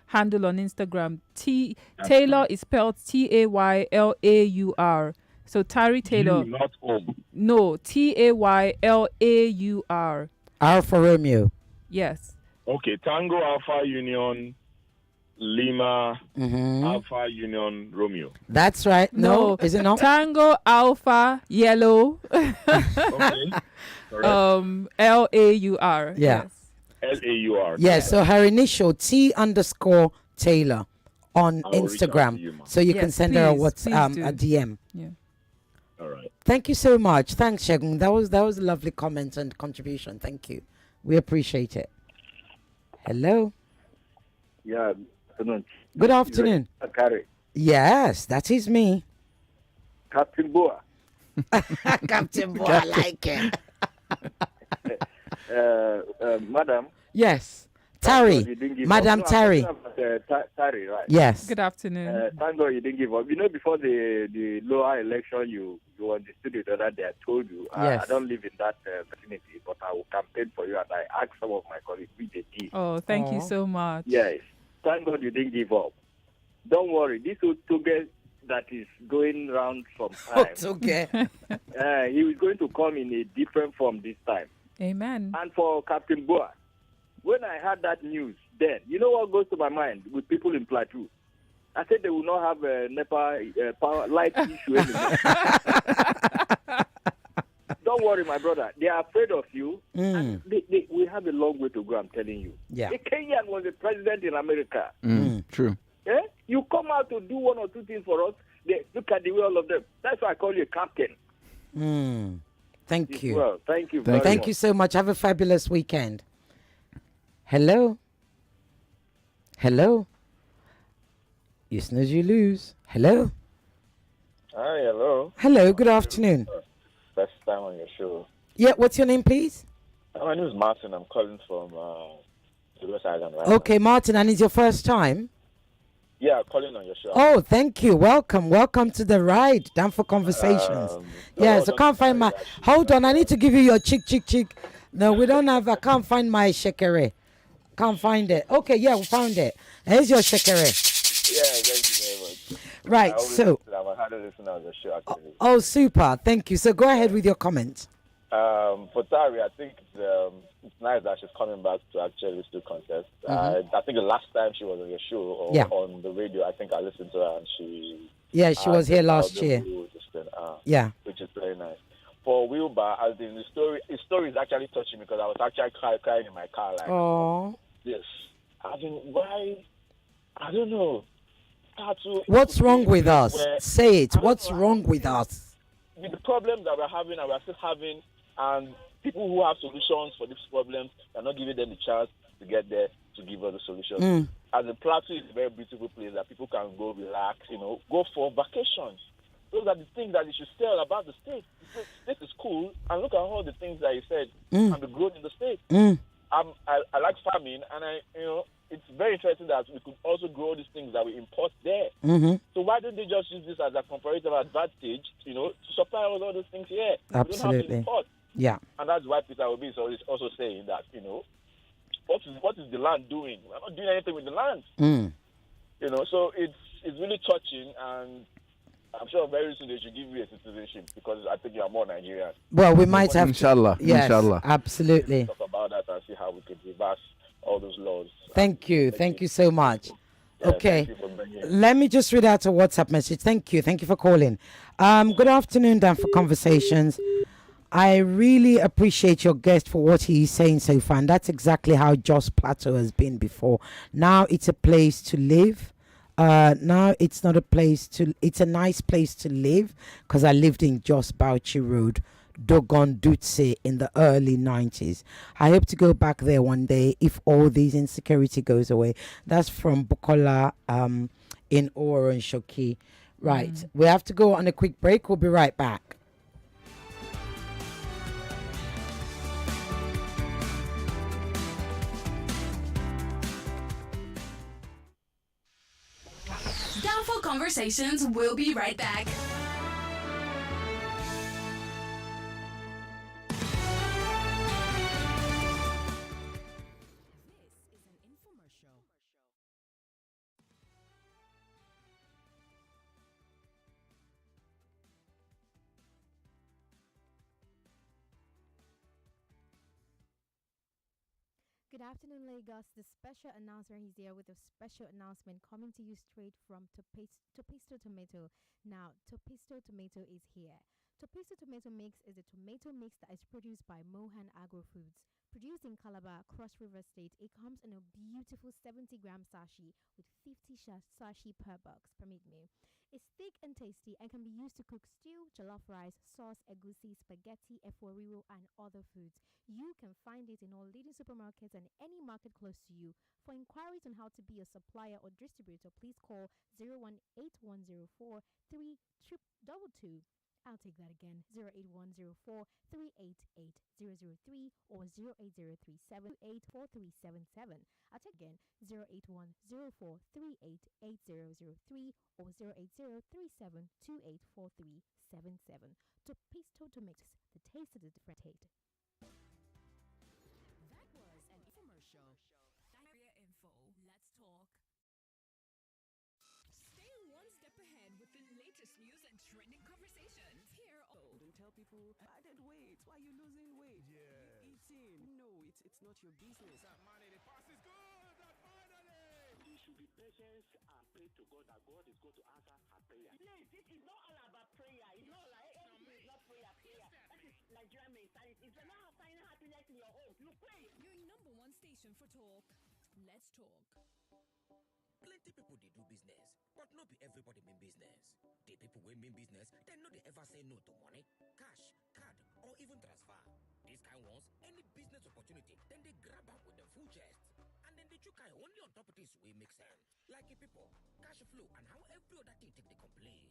handle on Instagram. Taylaur is spelled Taylaur. So Tari Taylaur. Not O. No, Taylaur. R for Romeo. Yes. Okay, Tango Alpha Union Lima Alpha Union Romeo. That's right. No, is it not? Tango Alpha Yellow. Okay. LAUR. Yeah. Yes. LAUR. Yes, so her initial T_Taylor on Instagram. So you can send her a DM. Yeah. All right. Thank you so much. Thanks, Shagun. That was a lovely comment and contribution. Thank you. We appreciate it. Hello. Yeah. Good afternoon. Bakare. Yes, that is me. Captain Boer. Captain Boer, I like it. Madam. Yes. Tari. Madam Tari. Tari, right? Yes. Good afternoon. Thank God you didn't give up. Before the lower election, you were in the studio the other day. I told you, I don't live in that vicinity, but I will campaign for you. And I asked some of my colleagues which they did. Oh, thank you so much. Yes. Thank God you didn't give up. Don't worry. This Otoge that is going round from time. Otoge. He is going to come in a different form this time. Amen. And for Captain Boer, when I heard that news, then, you know what goes to my mind with people in Plateau? I said they will not have a NEPA power light issue anymore. Don't worry, my brother. They are afraid of you. And we have a long way to go, I'm telling you. Yeah. The Kenyan was the president in America. True. You come out to do one or two things for us. Look at the way all of them. That's why I call you a captain. Thank you. Well, thank you very much. Thank you so much. Have a fabulous weekend. Hello. Hello. You snooze, you lose. Hello. Hi, hello. Hello. Good afternoon. First time on your show. Yeah. What's your name, please? My name is Martin. I'm calling from the West Island. Right Okay, Martin. And it's your first time? Yeah, calling on your show. Oh, thank you. Welcome to the ride. Down for conversations. Yes, I can't find my. Hold on, I need to give you your chick. No, we don't have. I can't find my shekere. Can't find it. Okay, yeah, we found it. Here's your shekere. Yeah, thank you very much. Right, so. I'm a hard listener of the show, actually. Oh, super. Thank you. So go ahead with your comment. For Tari, I think it's nice that she's coming back to actually do contest. I think the last time she was on your show or on the radio, I think I listened to her and she... Yeah, she was here last year. Which is very nice. For Wilbur, as in his story is actually touching because I was actually crying in my car. Like, oh, yes. I mean, why? I don't know. What's wrong with us? Say it. What's wrong with us? With the problems that we're having and we're still having, and people who have solutions for these problems, they're not giving them the chance to get there to give us the solutions. As a plateau is a very beautiful place that people can go relax, go for vacations. Those are the things that you should tell about the state. This is cool, and look at all the things that you said can be grown in the state. I like farming, and it's very interesting that we could also grow these things that we import there. So why don't they just use this as a comparative advantage, to supply all those things here? Absolutely. We don't have to import. Yeah. And that's why Peter Obi is also saying that, what is the land doing? We're not doing anything with the land. So it's really touching, and I'm sure very soon they should give you a citizenship because I think you are more Nigerian. Well, we might have Inshallah. to. Yes, Inshallah. Absolutely. Talk about that and see how we could reverse all those laws. Thank you. Thank you so much. Yeah, okay. thank you for bringing it. Let me just read out a WhatsApp message. Thank you. Thank you for calling. Good afternoon, Dan, for Conversations. I really appreciate your guest for what he is saying so far. And that's exactly how Jos Plateau has been before. Now it's a place to live. Now it's not a place to, it's a nice place to live because I lived in Jos Bauchi Road, Dogon Dutse in the early 90s. I hope to go back there one day if all these insecurity goes away. That's from Bukola in Oro and Shoki. Right. We have to go on a quick break. We'll be right back. Downfall Conversations will be right back. Good afternoon, Lagos. The special announcer is here with a special announcement coming to you straight from Topisto Tomato. Now, Topisto Tomato is here. Topisto Tomato Mix is a tomato mix that is produced by Mohan Agro Foods. Produced in Calabar, Cross River State, it comes in a beautiful 70-gram sachet with 50 sachet per box, permit me. It's thick and tasty and can be used to cook stew, jollof rice, sauce, egusi, spaghetti, eforiwo, and other foods. You can find it in all leading supermarkets and any market close to you. For inquiries on how to be a supplier or distributor, please call 018-104-3222. I'll take that again, 08104-388-003 or 08037-284377. I'll take again, 08104-388-8003 or 08037-284377. Topisto Tomatoes, the taste of the different taste. That was an infomercial. Diarrhea Info. Let's talk. Stay one step ahead with the latest news and trending conversations. Here, don't tell people, added weight. Why are you losing weight? Yeah. You eating. No, it's not your business. That money, the pass is good. Finally. You should be patient and pray to God that God is going to answer her prayer. Please, it is not all about prayer. It's not like everything is not prayer. That is Nigerian mentality. If you're not finding happiness in your home, you pray. Your number one station for talk. Let's talk. Plenty people they do business, but not be everybody mean business. The people wey mean business, they know they ever say no to money, cash, card, or even transfer. These kind ones, any business opportunity, then they grab up with them full chest. And then they chook eye only on top of this way make sense. Like a people, cash flow, and how every other thing take they complete.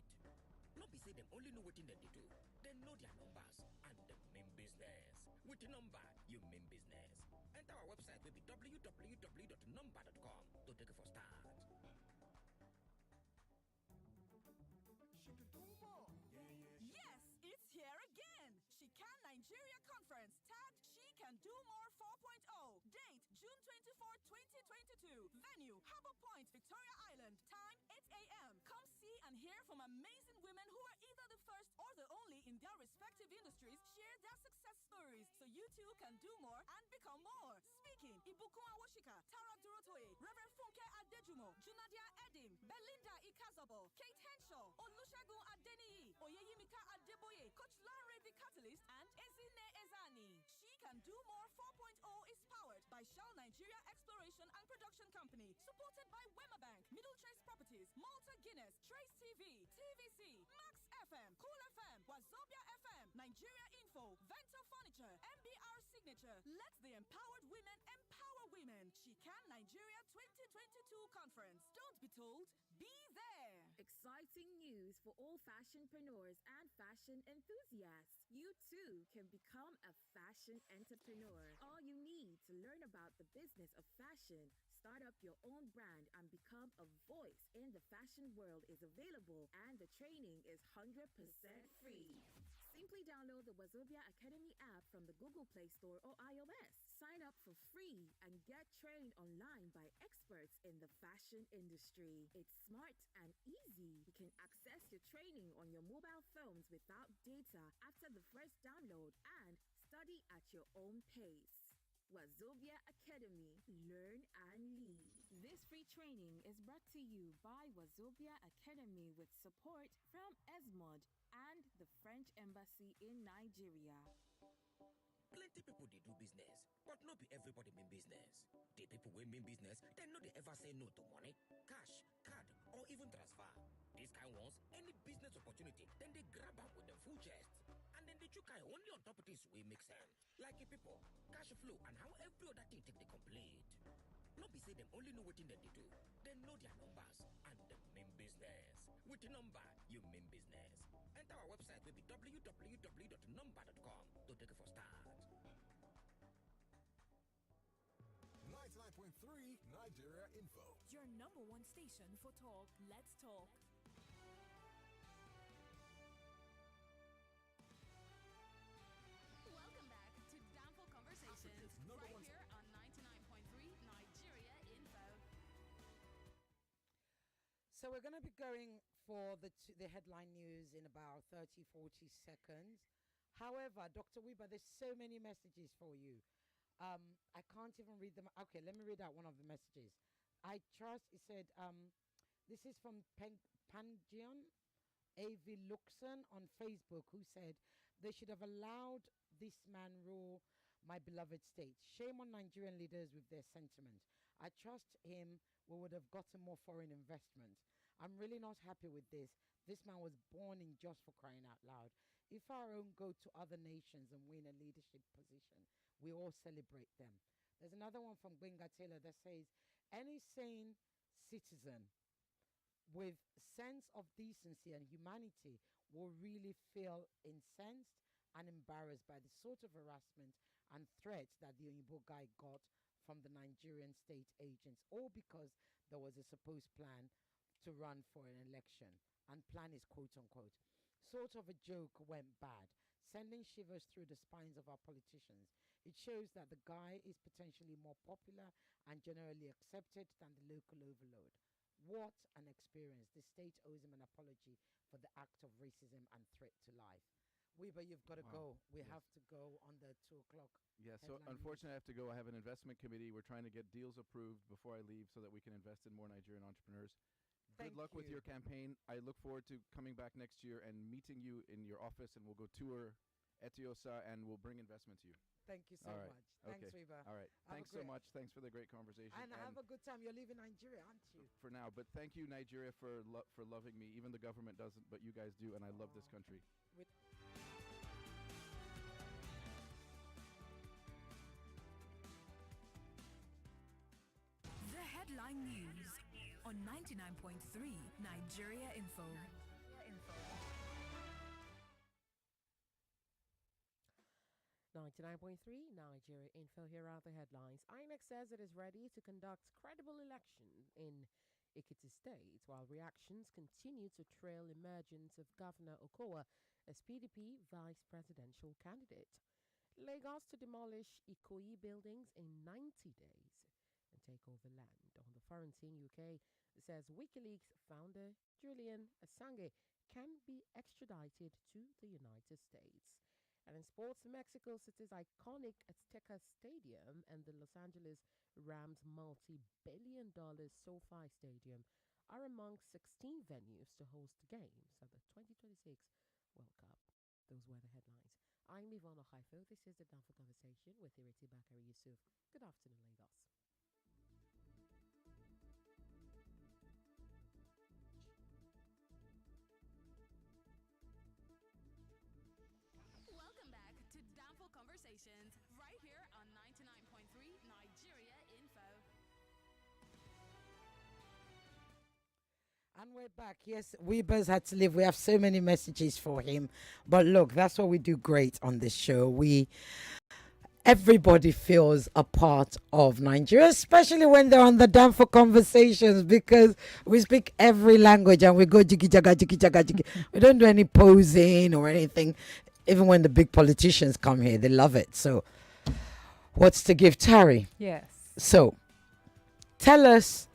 Not be say them only know what thing that they do. They know their numbers, and they mean business. With the number, you mean business. Enter our website, will be www.number.com to take it for start. Yes, it's here again. She Can Nigeria Conference tagged She Can Do More 4.0. Date June 24, 2022. Venue Harbour Point, Victoria Island. Time 8 a.m. Come see and can hear from amazing women who are either the first or the only in their respective industries share their success stories so you too can do more and become more. Speaking, Ibukun Awoshika, Tara Durotoye, Reverend Funke Adejumo, Junadia Edim, Belinda Ikazabo, Kate Henshaw, Olusegun Adeniyi, Oyeyimika Adeboye, Coach Larry the Catalyst, and Ezine Ezani. She Can Do More 4.0 is powered by Shell Nigeria Exploration and Production Company, supported by Wema Bank, Middle Trace Properties, Malta Guinness, Trace TV, TVC, Max FM, Cool FM, Wazobia FM, Nigeria Info, Vento Furniture, MBR Signature. Let the empowered women empower women. She Can Nigeria 2022 Conference. Don't be told, be there. Exciting news for all fashionpreneurs and fashion enthusiasts. You too can become a fashion entrepreneur. All you need to learn about the business of fashion, start up your own brand, and become a voice in the fashion world is available, and the training is 100% free. Simply download the Wazobia Academy app from the Google Play Store or iOS. Sign up for free and get trained online by experts in the fashion industry. It's smart and easy. You can access your training on your mobile phones without data after the first download and study at your own pace. Wazobia Academy. Learn and lead. This free training is brought to you by Wazobia Academy with support from ESMOD and the French Embassy in Nigeria. Plenty people they do business, but not be everybody mean business. The people wey mean business, they no dey ever say no to money, cash, card, or even transfer. These kind ones, any business opportunity, then they grab am with them full chest. And then they chook eye only on top of this way make sense. Like a people, cash flow, and how every other thing take they complete. No be say them only know what thing that they do. They know their numbers and the mean business. With the number, you mean business. Enter our website will be www.number.com to take it for start. 99.3 Nigeria Info. Your number one station for talk. Let's talk. Welcome back to Downfall Conversations, Africa's number right one here on 99.3 Nigeria Info. So we're going to be going for the headline news in about 30, 40 seconds. However, Dr. Wiebe, there's so many messages for you. I can't even read them. Okay, let me read out one of the messages. I trust, it said, this is from Pangion A.V. Luxon on Facebook, who said they should have allowed this man rule my beloved state. Shame on Nigerian leaders with their sentiment. I trust him. We would have gotten more foreign investment. I'm really not happy with this. This man was born in just for crying out loud. If our own go to other nations and win a leadership position, we all celebrate them. There's another one from Gbenga Taylor that says, any sane citizen with sense of decency and humanity will really feel incensed and embarrassed by the sort of harassment and threats that the Oyinbo guy got from the Nigerian state agents, all because there was a supposed plan to run for an election. And plan is quote unquote. Sort of a joke went bad, sending shivers through the spines of our politicians. It shows that the guy is potentially more popular and generally accepted than the local overlord. What an experience. The state owes him an apology for the act of racism and threat to life. Wiebe, you've got to go. We have to go on the 2 o'clock. Yeah, so unfortunately I have to go. I have an investment committee. We're trying to get deals approved before I leave so that we can invest in more Nigerian entrepreneurs. Good luck with your campaign. I look forward to coming back next year and meeting you in your office, and we'll go tour Etiosa and we'll bring investment to you. Thank you so much. Thanks, Wiebe. All right. Thanks so much. Thanks for the great conversation. And have a good time. You're leaving Nigeria, aren't you? For now. But thank you, Nigeria, for loving me. Even the government doesn't, but you guys do, and I love this country. The headline news on 99.3 Nigeria Info. 99.3 Nigeria Info. Here are the headlines. INEC says it is ready to conduct credible election in Ekiti State, while reactions continue to trail emergence of Governor Okowa as PDP vice presidential candidate. Lagos to demolish Ikoyi buildings in 90 days and take over land. On the foreign scene, UK It says WikiLeaks founder Julian Assange can be extradited to the United States. And in sports, Mexico City's iconic Azteca Stadium and the Los Angeles Rams' multi-billion-dollar SoFi Stadium are among 16 venues to host games at the 2026 World Cup. Those were the headlines. I'm Yvonne Ohaifo. This is the Downfall Conversation with Ireti Bakare-Yusuf. Good afternoon, Lagos. Welcome back to Downfall Conversations, right here on 99.3 Nigeria Info. And we're back. Yes, Wiebe's had to leave. We have so many messages for him. But look, that's what we do great on this show. Everybody feels a part of Nigeria, especially when they're on the Downfall Conversations, because we speak every language and we go jiggy jaga jiggy jaga jiggy. We don't do any posing or anything. Even when the big politicians come here, they love it. So, what's to give, Tari? Yes. So, tell us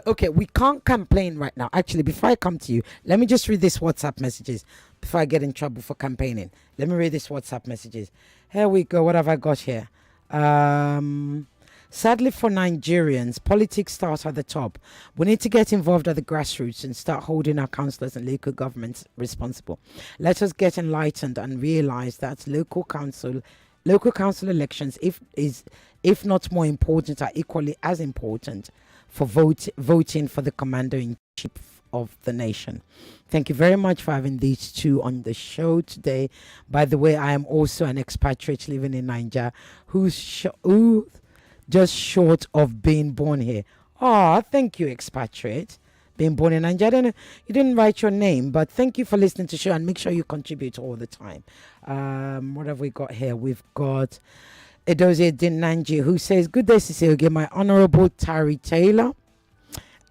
okay, we can't complain right now. Actually, before I come to you, let me just read these WhatsApp messages before I get in trouble for campaigning. Let me read these WhatsApp messages. Here we go. What have I got here? Sadly for Nigerians, politics starts at the top. We need to get involved at the grassroots and start holding our councillors and local governments responsible. Let us get enlightened and realize that local council elections, if not more important, are equally as important for voting for the commander-in-chief of the nation. Thank you very much for having these two on the show today. By the way, I am also an expatriate living in Nigeria who's just short of being born here. Oh, thank you, expatriate. Being born in Nigeria. I don't know, you didn't write your name, but thank you for listening to the show and make sure you contribute all the time. What have we got here? We've got Edozie Dinanji, who says, "Good day, Cecilia, my honorable Tari Taylaur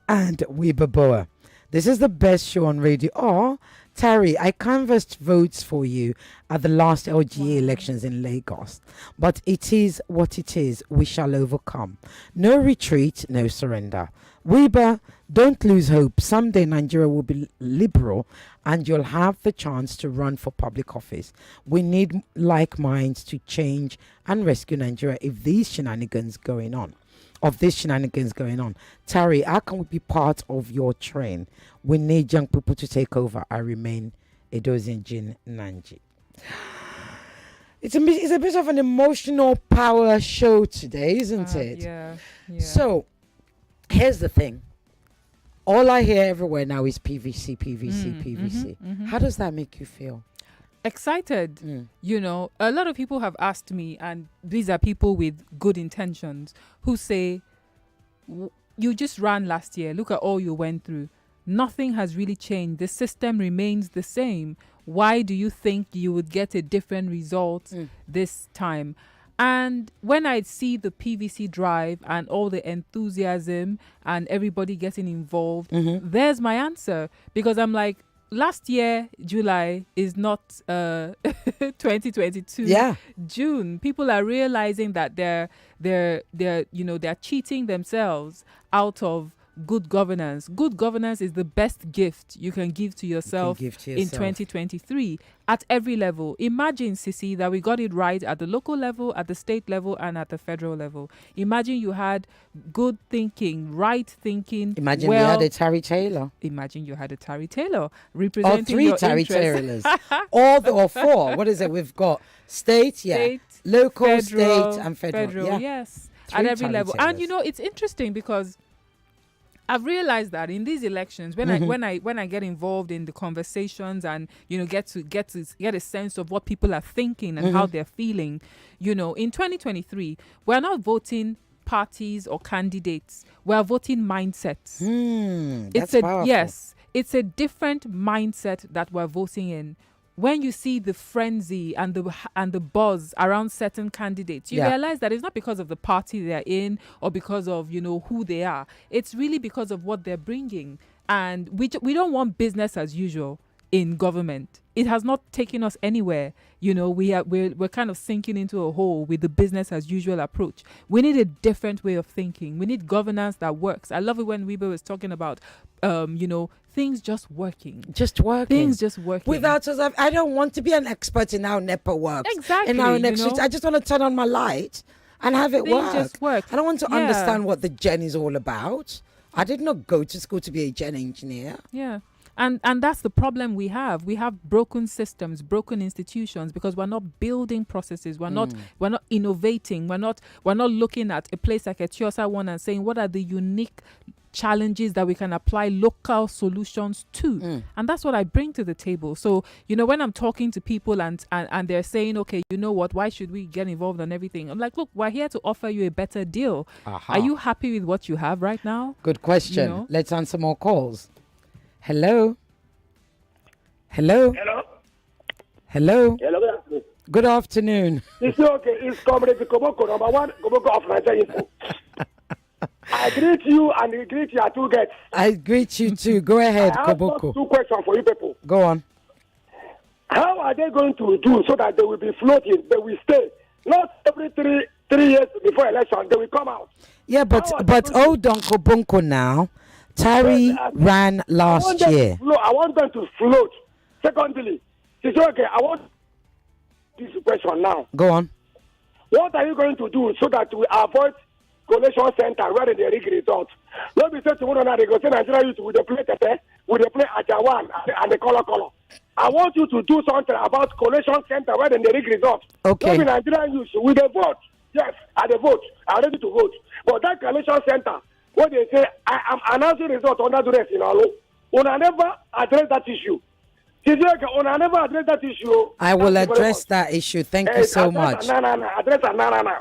and Wiebe Boer. This is the best show on radio." Oh, Tari, I canvassed votes for you at the last LGA elections in Lagos. But it is what it is. We shall overcome. No retreat, no surrender. Wiebe, don't lose hope. Someday Nigeria will be liberal and you'll have the chance to run for public office. We need like minds to change and rescue Nigeria if these shenanigans going on. Tari, how can we be part of your train? We need young people to take over. I remain Edozie Jin Nanji. It's a bit of an emotional power show today, isn't it? Yeah. So, here's the thing. All I hear everywhere now is PVC. How does that make you feel? Excited. You know, a lot of people have asked me, and these are people with good intentions, who say, you just ran last year. Look at all you went through. Nothing has really changed. The system remains the same. Why do you think you would get a different result this time? And when I see the PVC drive and all the enthusiasm and everybody getting involved, there's my answer. Because I'm like, last year, July is not 2022 June. People are realizing that they're cheating themselves out of good governance. Good governance is the best gift you can give to yourself, in 2023 at every level. Imagine, Sisi, that we got it right at the local level, at the state level, and at the federal level. Imagine you had good thinking, right thinking. Imagine we had a Tari Taylaur. Imagine you had a Tari Taylaur representing three your Tari interests. Taylors. or four. What is it? We've got state, local, federal, state, and federal. Yes, Three at every Tari level. Taylors. And you know, it's interesting because I've realized that in these elections, when I get involved in the conversations and get a sense of what people are thinking and how they're feeling, in 2023, we're not voting parties or candidates. We're voting mindsets. That's powerful. It's a different mindset that we're voting in. When you see the frenzy and the buzz around certain candidates, you realize that it's not because of the party they're in or because of who they are. It's really because of what they're bringing. And we don't want business as usual. in government. It has not taken us anywhere. We're kind of sinking into a hole with the business as usual approach. We need a different way of thinking. We need governance that works. I love it when Wiebe was talking about, things just working. Things just working. Without us, I don't want to be an expert in how NEPA works. Exactly. In how I just want to turn on my light and have it Things just work. I don't want to understand what the gen is all about. I did not go to school to be a gen engineer. Yeah. And that's the problem we have. We have broken systems, broken institutions, because we're not building processes. We're not innovating. We're not looking at a place like Etiosa One and saying what are the unique challenges that we can apply local solutions to. And that's what I bring to the table. So, when I'm talking to people and they're saying, okay, you know what, why should we get involved in everything? I'm like, look, we're here to offer you a better deal. Are you happy with what you have right now? Good question. Let's answer more calls. Hello. Good afternoon. It's okay. It's Comrade Koboko, number one, Koboko of Nigeria. I greet you and I greet your two guests. I greet you too. Go ahead, I have Koboko. two questions for you people. Go on. How are they going to do so that they will be floating, they will stay? Not every three years before election, they will come out. Yeah, but hold on, Koboko now. Tari ran last year. I want them to float. Secondly, it's okay. I want this question now. Go on. What are you going to do so that we avoid collation center where they rig results? Let me say tomorrow night they go say Nigeria youth with the play Tete, with the play Ajawan and the color. I want you to do something about collation center where they rig results. Okay. Not in Nigeria youth with the vote. Yes, at the vote. I'm ready to vote. But that collation center, what they say, I am announcing results under duress in Alo. Una never address that issue. Una never address that issue. I will address that issue. Thank you so much.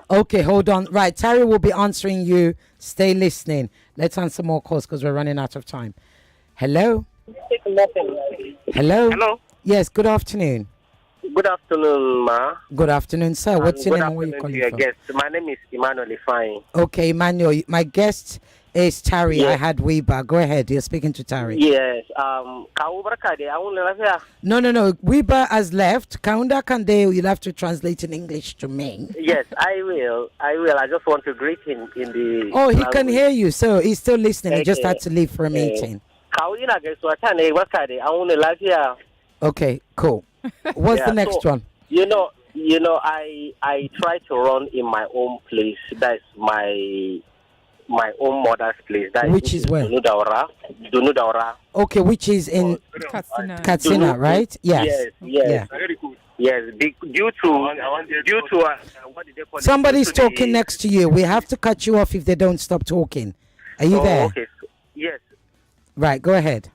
Okay, hold on. Right, Tari will be answering you. Stay listening. Let's answer more calls because we're running out of time. Hello? Hello? Yes, good afternoon. Good afternoon, Ma. Good afternoon, sir. What's your name and where you calling from? Guest. My name is Emmanuel Ifeanyi. Okay, Emmanuel. My guest is Tari. Yes. I had Wiebe. Go ahead. You're speaking to Tari. Yes. No. Wiebe has left. Kaunda Kande, you'll have to translate in English to me. Yes, I will. I just want to greet him in the... Oh, he can hear you, so he's still listening. He just had to leave for a meeting. Okay, cool. What's the next one? I try to run in my own place. That's my own mother's place. Which is where? Dunudaura. Okay, which is in Katsina, right? Yes. Yeah. Yes. Due to what did they call it? Somebody's talking next to you. We have to cut you off if they don't stop talking. Are you there? Okay. Yes. Right. Go ahead.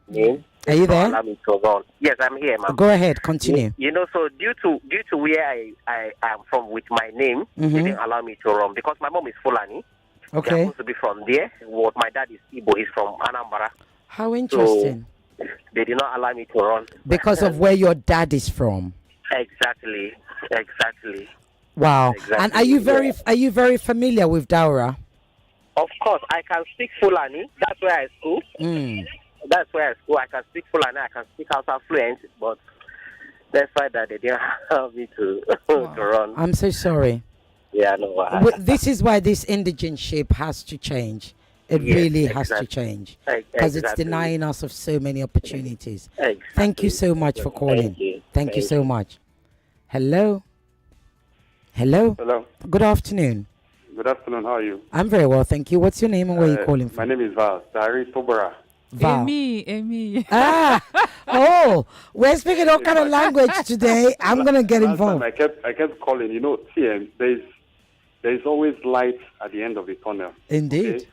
Me? Are you there? Allow me to go on. Yes, I'm here, ma'am. Go ahead, continue. So due to where I am from with my name, they didn't allow me to run because my mom is Fulani. Okay. They're supposed to be from there. What my dad is Igbo, he's from Anambra. How interesting. So they did not allow me to run. Because of where your dad is from. Exactly. Wow. Exactly. And are you very familiar with Daura? Of course, I can speak Fulani. That's where I school. That's where I school. I can speak Fulani. I can speak Hausa fluent, but despite that, they didn't allow me to run. I'm so sorry. Yeah, no. This is why this indigenship has to change. It really has to change because it's denying us of so many opportunities. Thank you so much for calling. Thank you so much. Hello. Good afternoon. Good afternoon. How are you? I'm very well, thank you. What's your name and where are you calling from? My name is Val. Tari Tobora. Val. Amy. We're speaking all kind of language today. I'm gonna get involved. I kept calling. There's always light at the end of the tunnel. Indeed. Okay?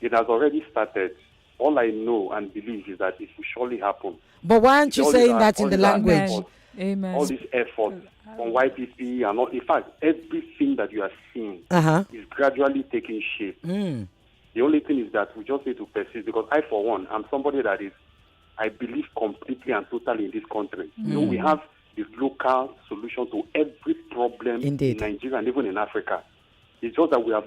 It has already started. All I know and believe is that it will surely happen. But why aren't you saying that in the language? Amen. All this effort from YPP and all. In fact, everything that you are seeing is gradually taking shape. The only thing is that we just need to persist because I, for one, am somebody that I believe completely and totally in this country. We have the local solution to every problem in Nigeria and even in Africa. It's just that we have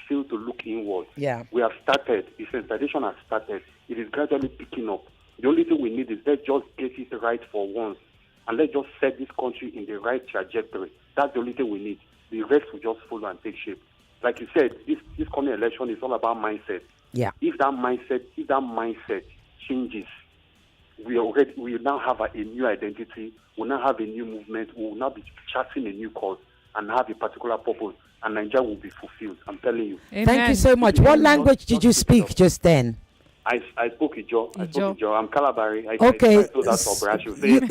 failed to look inward. Yeah. We have started, the sensitization has started. It is gradually picking up. The only thing we need is let's just get it right for once, and let's just set this country in the right trajectory. That's the only thing we need. The rest will just follow and take shape. Like you said, this coming election is all about mindset. Yeah. If that mindset changes, we now have a new identity. We now have a new movement. We will now be charting a new cause and have a particular purpose, and Nigeria will be fulfilled. I'm telling you. Amen. Thank you so much. What language did you speak just then? I spoke Ijo. I'm Calabari. Okay.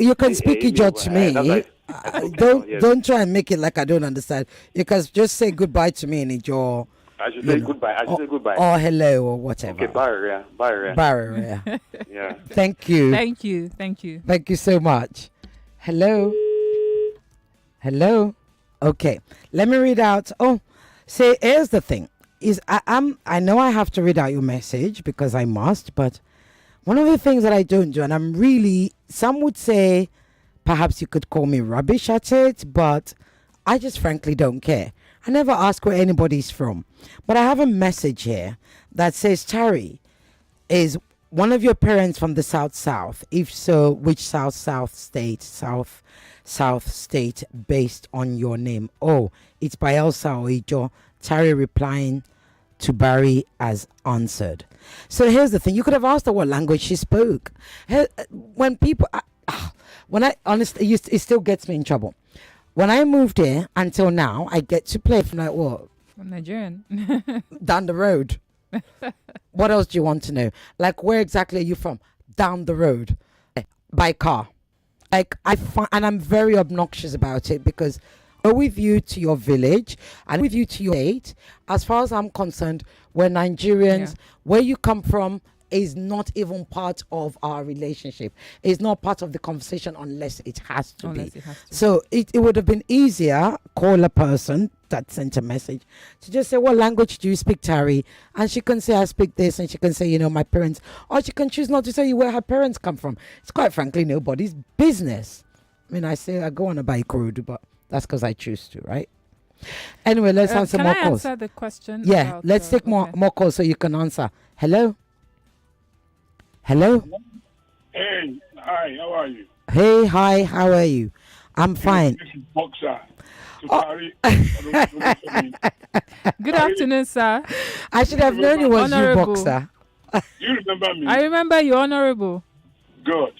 You can speak Ijo Ijo to me. Don't try and make it like I don't understand. You can just say goodbye to me in Ijo. I should say goodbye. Or hello or whatever. Okay, barrier. Yeah. Thank you. Thank you. Thank you so much. Hello. Okay. Let me read out. Here's the thing. I know I have to read out your message because I must, but one of the things that I don't do, and some would say perhaps you could call me rubbish at it, but I just frankly don't care. I never ask where anybody's from. But I have a message here that says, Tari, is one of your parents from the South? If so, which South state? South state based on your name. Oh, it's Bayelsa or Ijo. Tari replying to Barry as answered. So here's the thing. You could have asked her what language she spoke. When people... honestly, it still gets me in trouble. When I moved here until now, I get to play from like what? I'm Nigerian. Down the road. What else do you want to know? Like, where exactly are you from? Down the road. By car. Like, and I'm very obnoxious about it because I go with you to your village and with you to your state. As far as I'm concerned, we're Nigerians. Yeah. Where you come from is not even part of our relationship. It's not part of the conversation unless it has to be. So it would have been easier, call a person that sent a message to just say, what language do you speak, Tari? And she can say, I speak this, and she can say, my parents. Or she can choose not to say where her parents come from. It's quite frankly nobody's business. I mean, I go on a bike road, but that's because I choose to, right? Anyway, let's answer more calls. Can I answer the question? Yeah, let's take more calls so you can answer. Hello? Hey, hi, how are you? Hey, hi, how are you? I'm fine. This is Boxer. Good afternoon, sir. I should have known it was you, Boxer. You remember me? I remember you, Honorable. Good.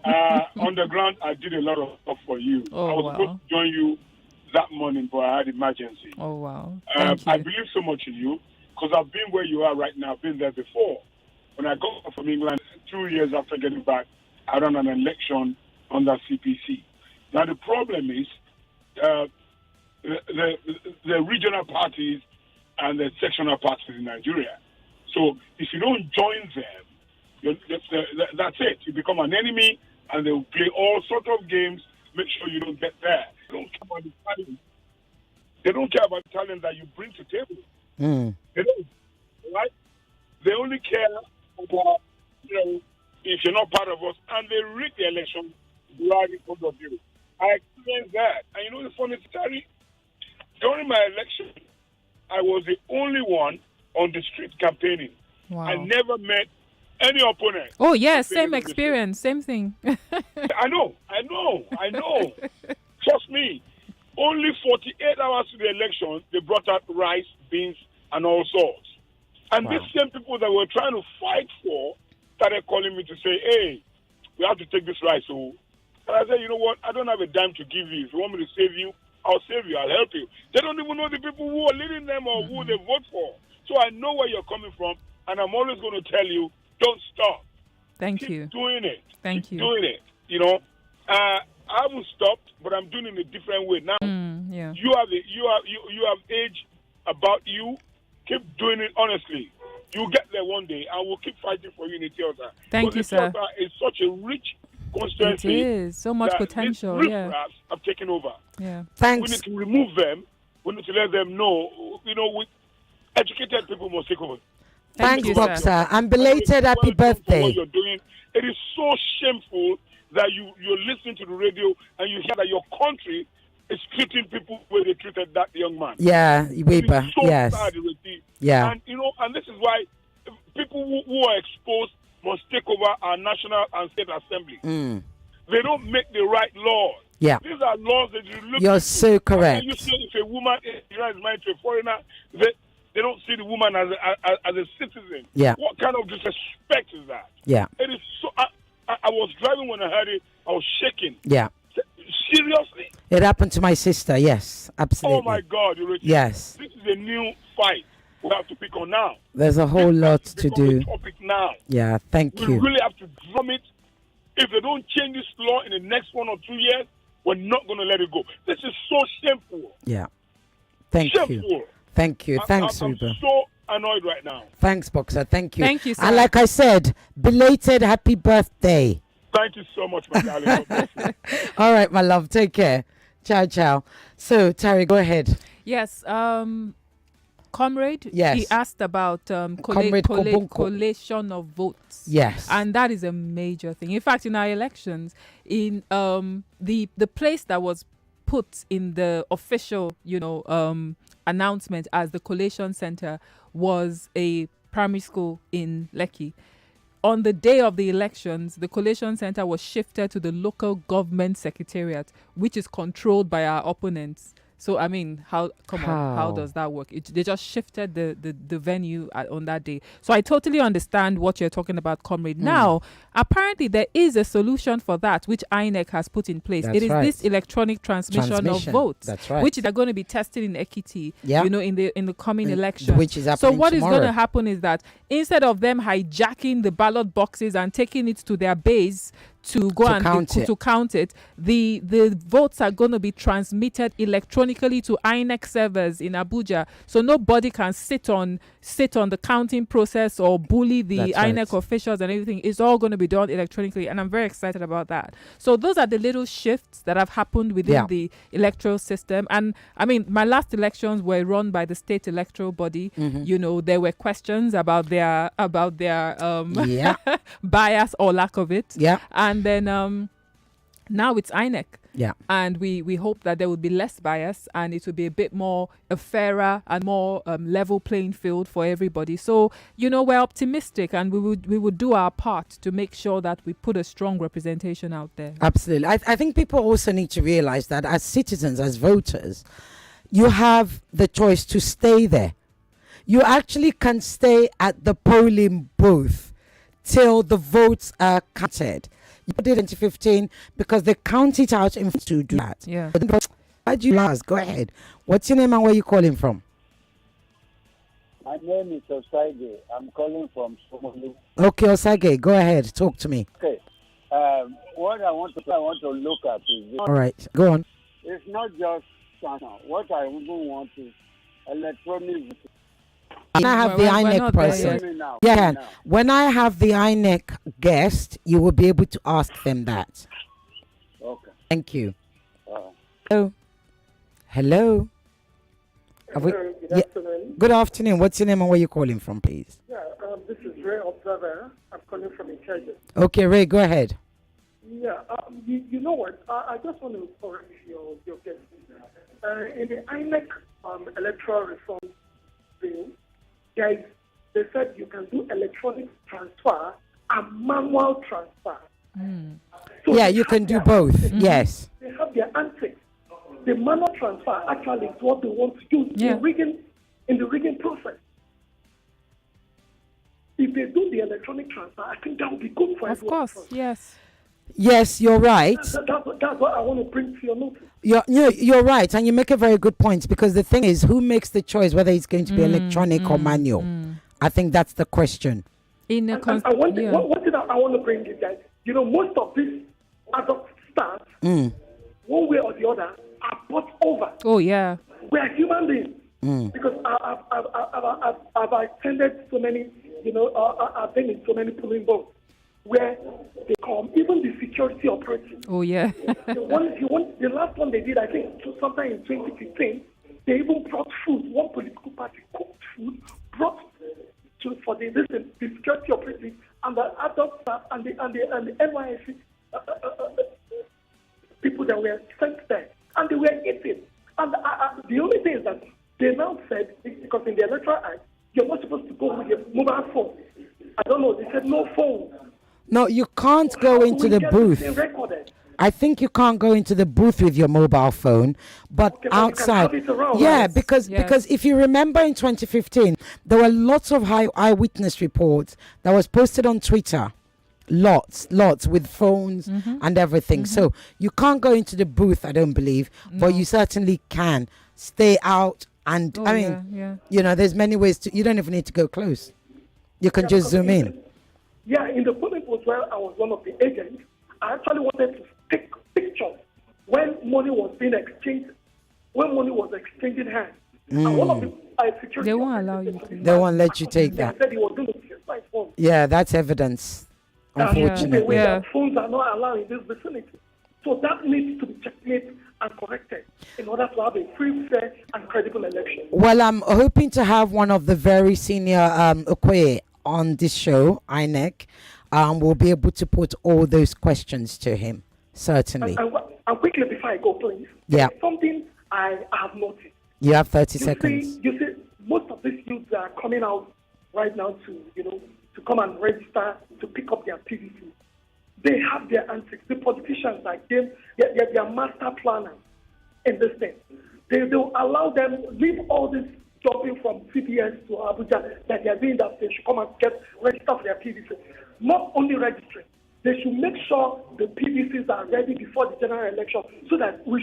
On the ground, I did a lot of stuff for you. I was supposed to join you that morning, but I had emergency. Oh, wow. I believe so much in you because I've been where you are right now. I've been there before. When I got back from England 2 years after getting back, I ran an election under CPC. Now, the problem is the regional parties and the sectional parties in Nigeria. So if you don't join them, that's it. You become an enemy, and they will play all sorts of games. Make sure you don't get there. They don't care about the talent. They don't care about the talent that you bring to the table. They don't, right? They only care about, if you're not part of us, and they rig the election right in front of you. I experienced that. And the funny story, during my election, I was the only one on the street campaigning. Wow. I never met any opponent. Oh, yeah, same experience, same thing. I know. Trust me. Only 48 hours to the election, they brought out rice, beans, and all sorts. And these same people that were trying to fight for started calling me to say, hey, we have to take this rice. So, and I said, you know what? I don't have a dime to give you. If you want me to save you, I'll save you. I'll help you. They don't even know the people who are leading them or who they vote for. So I know where you're coming from, and I'm always going to tell you, don't stop. Thank you. Keep doing it. Thank you. Doing it. I haven't stopped, but I'm doing it in a different way now. Yeah. You have age about you. Keep doing it honestly. You'll get there one day, and we'll keep fighting for you in Ethiopia. Thank you, sir. It's such a rich constituency. It is. So much potential. These have taken over. Yeah. Thanks. We need to remove them. We need to let them know, educated people must take over. Thanks, Boxer. And belated happy birthday. What you're doing. It is so shameful that you're listening to the radio and you hear that your country is treating people where they treated that young man. Yeah, Wiebe. So Yes. sad, Ireti. Yeah. And this is why people who are exposed must take over our national and state assembly. Mm. They don't make the right laws. Yeah. These are laws that you look. You're so correct. You say if a woman is married to a foreigner, they don't see the woman as a citizen. Yeah. What kind of disrespect is that? Yeah. It is so. I was driving when I heard it. I was shaking. Yeah. Seriously? It happened to my sister. Yes, absolutely. Oh my God, Ireti. Yes. This is a new fight we have to pick on now. There's a whole lot to do. Topic now. Yeah. Thank We you. really have to drum it. If they don't change this law in the next 1 or 2 years, we're not going to let it go. This is so shameful. Yeah. Thank Shameful. you. Thank you. Thanks, I'm Wiebe. so annoyed right now. Thanks, Boxer. Thank you. Thank you, sir. And like I said, belated happy birthday. Thank you so much, my darling. God bless you. All right, my love. Take care. Ciao, ciao. So, Tari, go ahead. Yes, Comrade, Yes. he asked about Comrade Kobonko. collation of votes. Yes. And that is a major thing. In fact, in our elections, in the place that was put in the official, announcement as the collation center was a primary school in Lekki. On the day of the elections, the collation center was shifted to the local government secretariat, which is controlled by our opponents. So, I mean, how does that work? They just shifted the venue on that day. So I totally understand what you're talking about, Comrade. Now, apparently there is a solution for that, which INEC has put in place. That's it is right. this electronic transmission of votes. That's right. Which they're going to be tested in Ekiti, Yeah. in the coming elections. Which is So happening what is going tomorrow. to happen is that instead of them hijacking the ballot boxes and taking it to their base to go and count it, the votes are going to be transmitted electronically to INEC servers in Abuja, so nobody can sit on the counting process or bully the That's INEC right. officials and everything. It's all going to be done electronically, and I'm very excited about that. So those are the little shifts that have happened within the electoral system. And I mean, my last elections were run by the state electoral body. Mhm. There were questions about their Yeah. bias or lack of it. Yeah. And then now it's INEC. Yeah. And we hope that there will be less bias and it will be a bit more a fairer and more level playing field for everybody. So, we're optimistic and we would do our part to make sure that we put a strong representation out there. Absolutely. I think people also need to realize that as citizens, as voters, you have the choice to stay there. You actually can stay at the polling booth till the votes are counted. You did in 2015 because they count it out in to do that. Yeah. Why do you last? Go ahead. What's your name and where you calling from? My name is Osage. I'm calling from Somali. Okay, Osage, go ahead. Talk to me. Okay. What I want to look at is All right, go on. It's not just channel. What I even want is electronic. When I have the INEC person, when I have the INEC guest, you will be able to ask them that. Okay. Thank you. Hello. Hello. Good afternoon. Good afternoon. What's your name and where you calling from, please? Yeah, this is Ray Observer. I'm calling from Ikeja. Okay, Ray, go ahead. Yeah, you know what? I just want to correct your guess. In the INEC electoral reform bill, guys, they said you can do electronic transfer and manual transfer. So Yeah, you can do both. Yes. They have their antics. The manual transfer actually is what they want to do in the rigging process. If they do the electronic transfer, I think that would be good for everyone. Of course, yes. Yes, you're right. That's what I want to bring to your notice. You're right, and you make a very good point, because the thing is, who makes the choice whether it's going to be electronic or manual? I think that's the question. One thing I want to bring you guys, most of these adult stars, one way or the other, are bought over. Oh, yeah. We are human beings. Because I've attended so many, I've been in so many polling booths where they come, even the security operatives. Oh, yeah. The last one they did, I think, sometime in 2015, they even brought food. One political party cooked food, brought for the security operatives and the adult staff and the NYSC people that were sent there, and they were eating. And the only thing is that they now said, because in the Electoral Act, you're not supposed to go with your mobile phone. I don't know. They said no phone. No, you can't go into We the get booth. this thing recorded. I think you can't go into the booth with your mobile phone, but Okay, but you can outside. have it around, Yeah, right? because if you remember in 2015, there were lots of eyewitness reports that was posted on Twitter. Lots with phones and everything. So you can't go into the booth, I don't believe, but you certainly can stay out. And Oh, I mean, yeah. you know, there's many ways to. You don't even need to go close. You can just zoom in. Yeah, in the polling booth where I was one of the agents, I actually wanted to take pictures when money was being exchanged, when money was exchanging hands. And one of the security They won't allow you to. They won't let you take that. said he was going to use my phone. Yeah, that's evidence. Unfortunately. That phones are not allowed in this vicinity. So that needs to be checkmate and corrected in order to have a free, fair, and credible election. Well, I'm hoping to have one of the very senior Okoye on this show, INEC. We'll be able to put all those questions to him, certainly. And quickly before I go, please. Yeah. Something I have noticed. You have 30 seconds. You see, most of these youths are coming out right now to come and register to pick up their PVC. They have their antics. The politicians are they're master planners in this thing. They will allow them leave all this jumping from CBS to Abuja that they are doing, that they should come and get register for their PVC. Not only registering, they should make sure the PVCs are ready before the general election so that we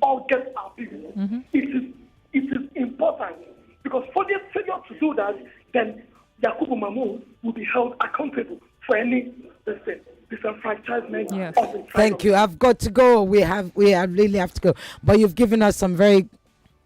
all get our PVC. It is important because for the failure to do that, then Yakubu Mahmoud will be held accountable for any disenfranchisement. Yes. Of the Thank you. I've got to go. We really have to go. But you've given us some very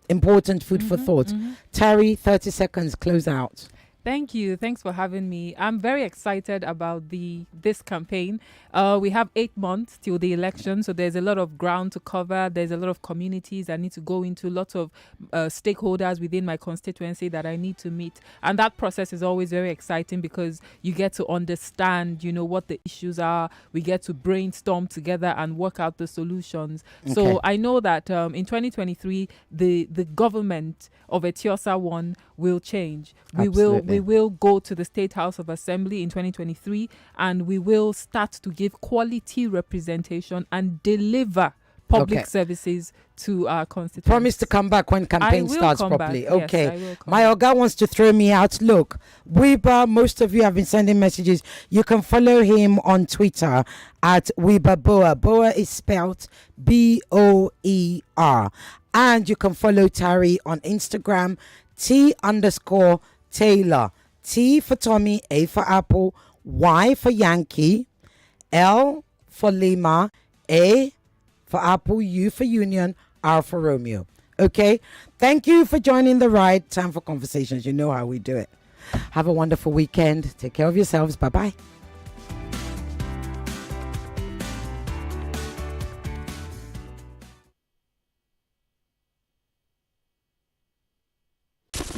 important food for thought. Tari, 30 seconds, close out. Thank you. Thanks for having me. I'm very excited about this campaign. We have 8 months till the election, so there's a lot of ground to cover. There's a lot of communities I need to go into, lots of stakeholders within my constituency that I need to meet. And that process is always very exciting because you get to understand, what the issues are. We get to brainstorm together and work out the solutions. Okay. So I know that in 2023, the government of Etiosa 1 will change. We will go to the State House of Assembly in 2023, and we will start to give quality representation and deliver public services to our constituents. Promise to come back when campaign starts properly. Okay. My Oga wants to throw me out. Look, Wiebe, most of you have been sending messages. You can follow him on Twitter at Wiebe Boer. Boer is spelled Boer. And you can follow Tari on Instagram, T_Taylaur. T for Tommy, A for Apple, Y for Yankee, L for Lima, A for Apple, U for Union, R for Romeo. Okay? Thank you for joining the ride. Time for conversations. You know how we do it. Have a wonderful weekend. Take care of yourselves. Bye-bye.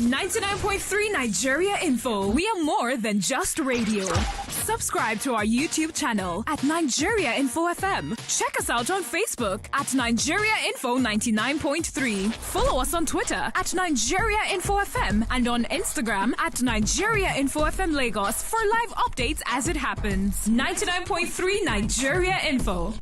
.3 Nigeria Info. We are more than just radio. Subscribe to our YouTube channel at Nigeria Info FM. Check us out on Facebook at Nigeria Info 99.3. Follow us on Twitter at Nigeria Info FM and on Instagram at Nigeria Info FM Lagos for live updates as it happens. 99.3 Nigeria Info.